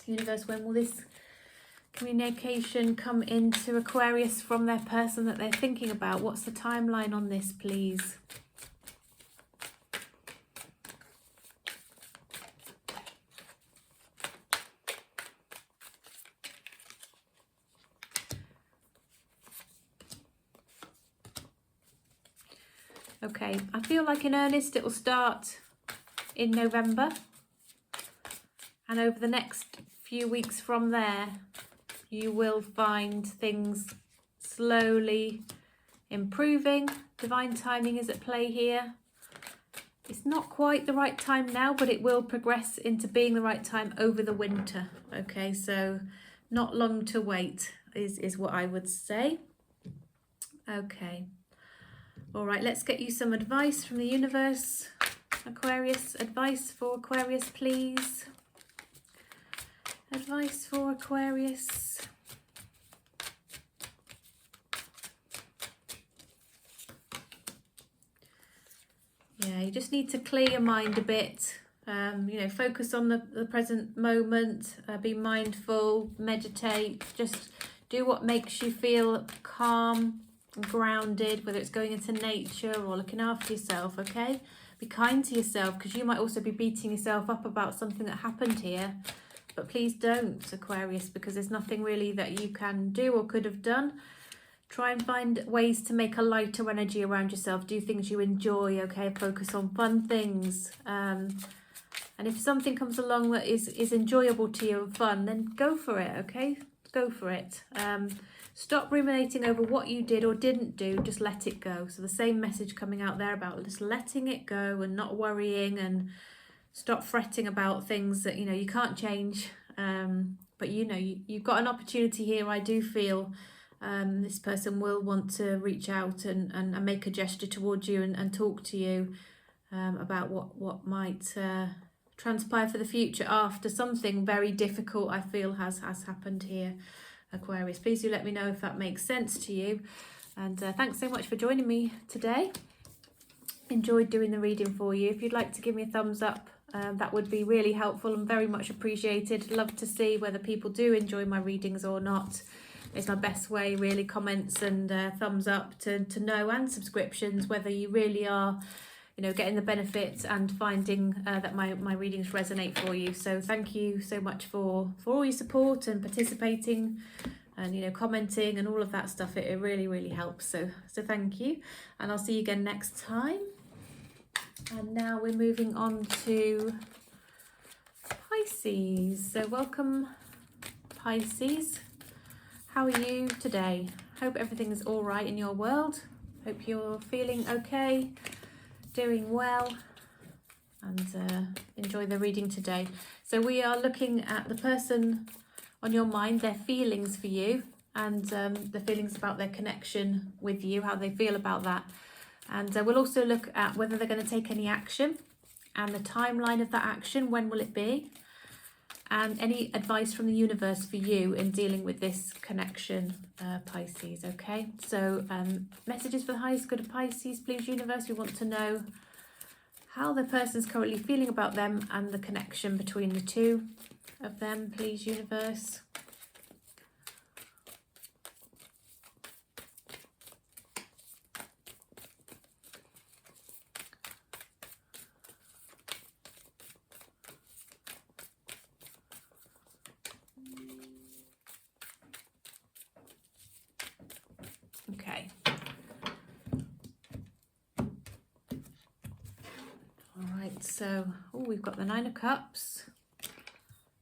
Universe, when will this communication come into Aquarius from their person that they're thinking about? What's the timeline on this, please? Okay, I feel like in earnest it will start in November, and over the next few weeks from there you will find things slowly improving. Divine timing is at play here. It's not quite the right time now, but it will progress into being the right time over the winter. Okay, so not long to wait is what I would say. Okay. All right, let's get you some advice from the universe. Aquarius, advice for Aquarius, please. Advice for Aquarius. Yeah, you just need to clear your mind a bit. You know, focus on the present moment. Be mindful, meditate. Just do what makes you feel calm, grounded, whether it's going into nature or looking after yourself. Okay, be kind to yourself, because you might also be beating yourself up about something that happened here, but please don't, Aquarius, because there's nothing really that you can do or could have done. Try and find ways to make a lighter energy around yourself. Do things you enjoy. Okay, focus on fun things, and if something comes along that is enjoyable to you and fun, then go for it. Okay, go for it. Stop ruminating over what you did or didn't do. Just let it go. So the same message coming out there about just letting it go and not worrying, and stop fretting about things that, you know, you can't change. But, you know, you've got an opportunity here. I do feel this person will want to reach out and make a gesture towards you and talk to you about what might transpire for the future after something very difficult, I feel, has happened here. Aquarius, please do let me know if that makes sense to you, and thanks so much for joining me today. enjoyed doing the reading for you. If you'd like to give me a thumbs up, that would be really helpful and very much appreciated. Love to see whether people do enjoy my readings or not. It's my best way, really, comments and thumbs up to know, and subscriptions, whether you really are, you know, getting the benefits and finding that my readings resonate for you. So thank you so much for all your support and participating and, you know, commenting and all of that stuff. It really helps. So thank you, and I'll see you again next time. And now we're moving on to Pisces. So welcome, Pisces. How are you today? Hope everything is all right in your world. Hope you're feeling okay, doing well, and enjoy the reading today. So we are looking at the person on your mind, their feelings for you, and the feelings about their connection with you, how they feel about that. And we'll also look at whether they're going to take any action and the timeline of that action. When will it be? And any advice from the universe for you in dealing with this connection, Pisces, okay? So messages for the highest good of Pisces, please, universe. We want to know how the person's currently feeling about them and the connection between the two of them, please, universe. Okay. All right, so we've got the Nine of Cups,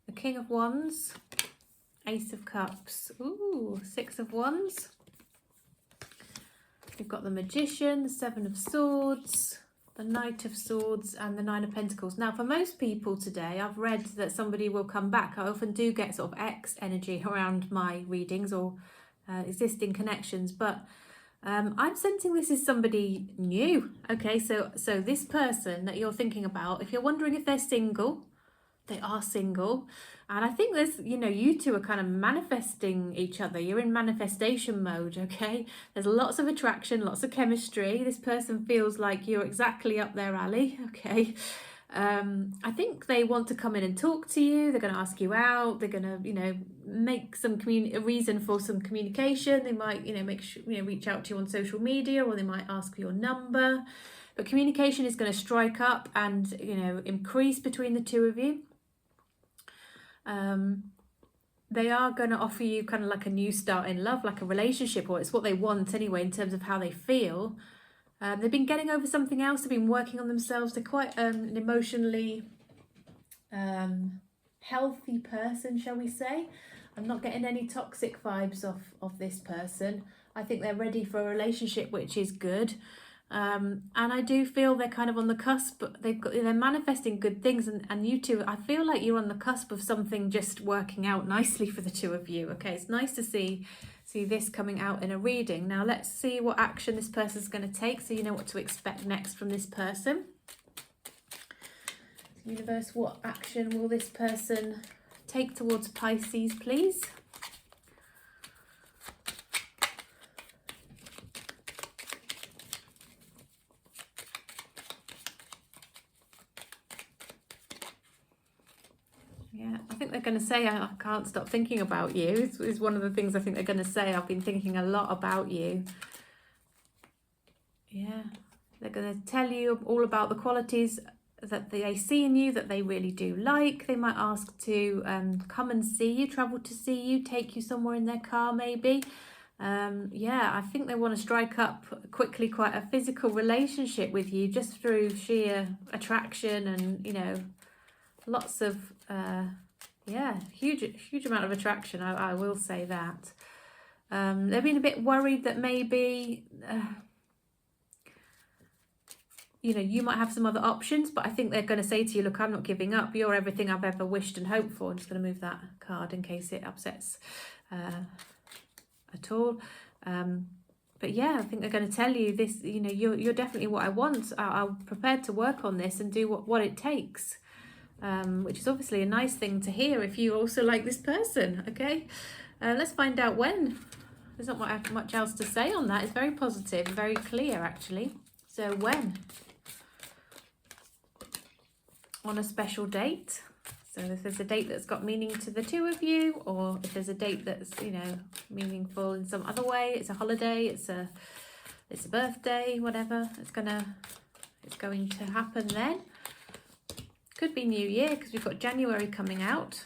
the King of Wands, Ace of Cups, Six of Wands. We've got the Magician, the Seven of Swords, the Knight of Swords, and the Nine of Pentacles. Now, for most people today, I've read that somebody will come back. I often do get sort of X energy around my readings or existing connections, but I'm sensing this is somebody new. Okay, so this person that you're thinking about, if you're wondering if they're single, they are single. And I think there's, you know, you two are kind of manifesting each other. You're in manifestation mode, okay? There's lots of attraction, lots of chemistry. This person feels like you're exactly up their alley, okay? I think they want to come in and talk to you. They're going to ask you out. They're going to, you know, make some a reason for some communication. They might, you know, reach out to you on social media, or they might ask for your number. But communication is going to strike up and, you know, increase between the two of you. They are going to offer you kind of like a new start in love, like a relationship, or it's what they want anyway in terms of how they feel. They've been getting over something else. They've been working on themselves. They're quite an emotionally healthy person, shall we say. I'm not getting any toxic vibes of this person. I think they're ready for a relationship, which is good. And I do feel they're kind of on the cusp. They're manifesting good things, and you two, I feel like you're on the cusp of something just working out nicely for the two of you. Okay, it's nice to see this coming out in a reading. Now let's see what action this person's going to take, so you know what to expect next from this person. Universe, what action will this person take towards Pisces, please? Yeah, I think they're going to say, I can't stop thinking about you. It's one of the things I think they're going to say. I've been thinking a lot about you. Yeah, they're going to tell you all about the qualities that they see in you that they really do like. They might ask to come and see you, travel to see you, take you somewhere in their car maybe. Yeah, I think they want to strike up quickly quite a physical relationship with you just through sheer attraction and, you know, lots of huge amount of attraction. I will say that. They've been a bit worried that maybe you know, you might have some other options, but I think they're going to say to you, look, I'm not giving up. You're everything I've ever wished and hoped for. I'm just going to move that card in case it upsets at all. But yeah, I think they're going to tell you this, you know, you're definitely what I want. I'm prepared to work on this and do what it takes. Which is obviously a nice thing to hear if you also like this person, okay? Let's find out when. There's not much else to say on that. It's very positive, very clear actually. So when? on a special date. So if there's a date that's got meaning to the two of you, or if there's a date that's, you know, meaningful in some other way, it's a holiday, it's a birthday, whatever, it's going to happen then. Could be New Year, because we've got January coming out.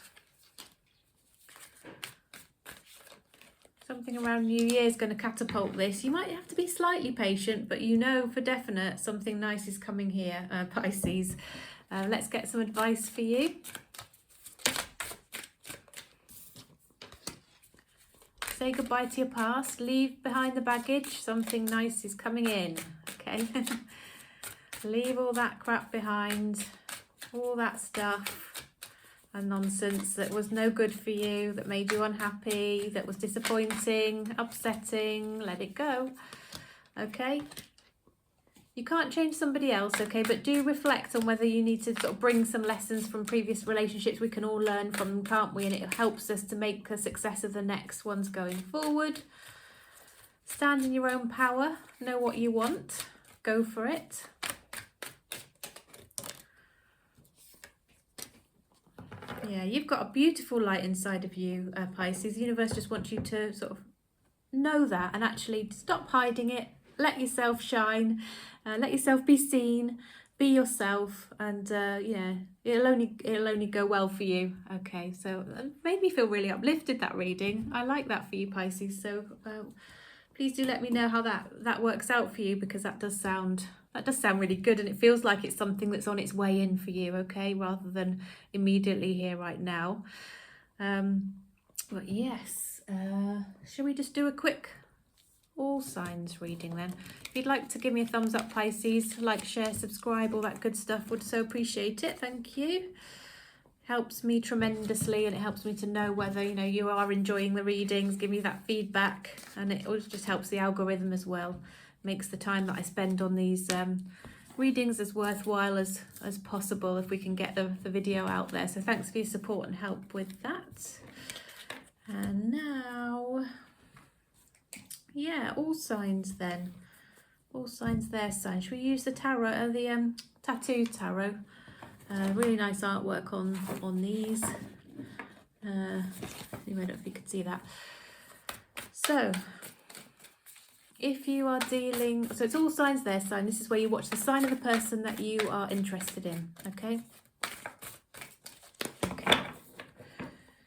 Something around New Year is going to catapult this. You might have to be slightly patient, but you know for definite something nice is coming here, Pisces. Let's get some advice for you. Say goodbye to your past. Leave behind the baggage. Something nice is coming in. Okay. Leave all that crap behind. All that stuff and nonsense that was no good for you, that made you unhappy, that was disappointing, upsetting. Let it go. Okay. You can't change somebody else, okay, but do reflect on whether you need to sort of bring some lessons from previous relationships. We can all learn from them, can't we? And it helps us to make a success of the next ones going forward. Stand in your own power. Know what you want. Go for it. Yeah, you've got a beautiful light inside of you, Pisces. The universe just wants you to sort of know that and actually stop hiding it. Let yourself shine. Let yourself be seen. Be yourself, and yeah, it'll only go well for you. Okay, so it made me feel really uplifted, that reading. I like that for you, Pisces. So please do let me know how that works out for you, because that does sound really good, and it feels like it's something that's on its way in for you. Okay, rather than immediately here right now. But yes, shall we just do a quick all signs reading then? If you'd like to give me a thumbs up, Pisces, like, share, subscribe, all that good stuff, would so appreciate it. Thank you. Helps me tremendously, and it helps me to know whether, you know, you are enjoying the readings. Give me that feedback, and it always just helps the algorithm as well. Makes the time that I spend on these readings as worthwhile as possible, if we can get the video out there. So thanks for your support and help with that. And now, yeah, all signs then. All signs, their signs. Should we use the tarot, the tattoo tarot? Really nice artwork on these. You might not if you could see that. So, if you are dealing, so it's all signs, their sign. This is where you watch the sign of the person that you are interested in. Okay. Okay.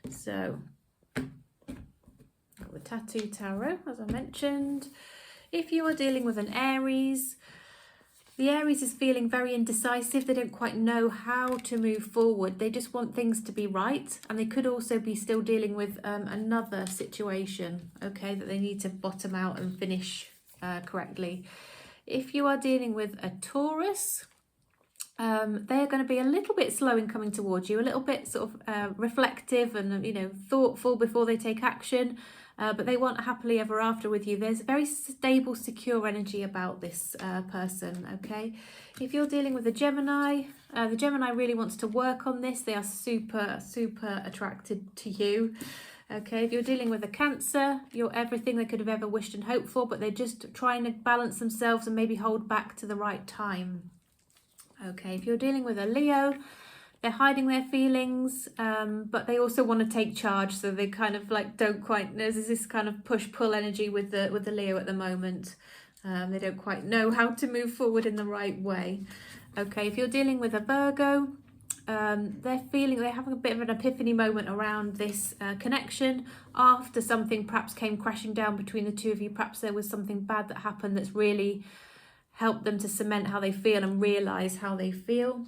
So, got the tattoo tarot, as I mentioned. If you are dealing with an Aries, the Aries is feeling very indecisive. They don't quite know how to move forward. They just want things to be right. And they could also be still dealing with another situation, okay, that they need to bottom out and finish correctly. If you are dealing with a Taurus, they're going to be a little bit slow in coming towards you, a little bit sort of reflective and, you know, thoughtful before they take action. But they want a happily ever after with you. There's a very stable, secure energy about this person, okay? If you're dealing with a Gemini, the Gemini really wants to work on this. They are super, super attracted to you, okay? If you're dealing with a Cancer, you're everything they could have ever wished and hoped for, but they're just trying to balance themselves and maybe hold back to the right time, okay? If you're dealing with a Leo, they're hiding their feelings, but they also want to take charge, so they kind of like don't quite, there's this kind of push-pull energy with the Leo at the moment. They don't quite know how to move forward in the right way. Okay, if you're dealing with a Virgo, they're having a bit of an epiphany moment around this connection after something perhaps came crashing down between the two of you. Perhaps there was something bad that happened that's really helped them to cement how they feel and realise how they feel.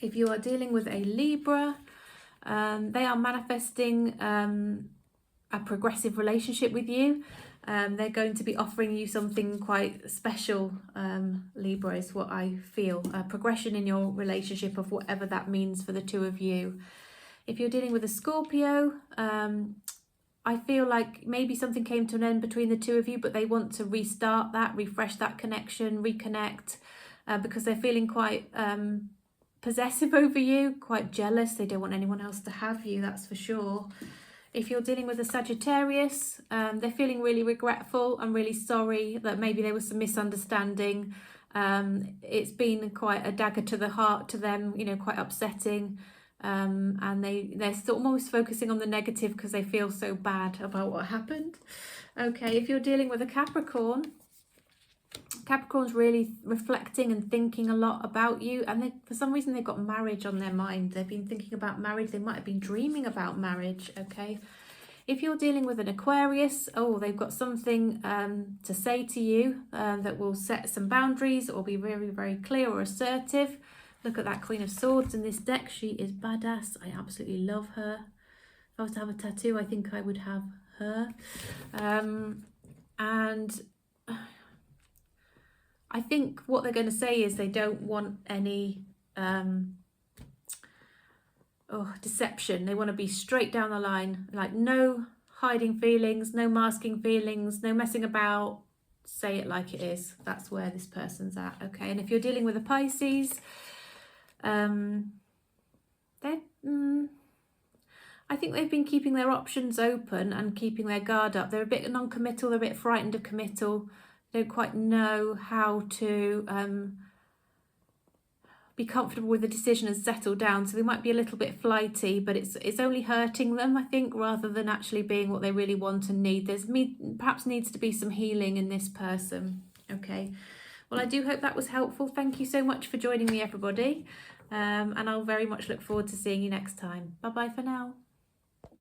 If you are dealing with a Libra, they are manifesting a progressive relationship with you. They're going to be offering you something quite special, Libra, is what I feel. A progression in your relationship of whatever that means for the two of you. If you're dealing with a Scorpio, I feel like maybe something came to an end between the two of you, but they want to restart that, refresh that connection, reconnect, because they're feeling quite possessive over you, quite jealous. They don't want anyone else to have you, that's for sure. If you're dealing with a Sagittarius, they're feeling really regretful and really sorry that maybe there was some misunderstanding. It's been quite a dagger to the heart to them, you know, quite upsetting. And they're sort of almost focusing on the negative because they feel so bad about what happened. Okay, if you're dealing with a Capricorn, Capricorn's really reflecting and thinking a lot about you, and for some reason they've got marriage on their mind. They've been thinking about marriage. They might have been dreaming about marriage. Okay, if you're dealing with an Aquarius, oh, they've got something to say to you that will set some boundaries or be very, very clear or assertive. Look at that Queen of Swords in this deck. She is badass. I absolutely love her. If I was to have a tattoo, I think I would have her. And I think what they're going to say is they don't want any deception. They want to be straight down the line, like no hiding feelings, no masking feelings, no messing about. Say it like it is. That's where this person's at. Okay, and if you're dealing with a Pisces, I think they've been keeping their options open and keeping their guard up. They're a bit non-committal. They're a bit frightened of committal. They don't quite know how to be comfortable with the decision and settle down. So they might be a little bit flighty, but it's only hurting them, I think, rather than actually being what they really want and need. Perhaps needs to be some healing in this person. Okay. Well, I do hope that was helpful. Thank you so much for joining me, everybody. And I'll very much look forward to seeing you next time. Bye-bye for now.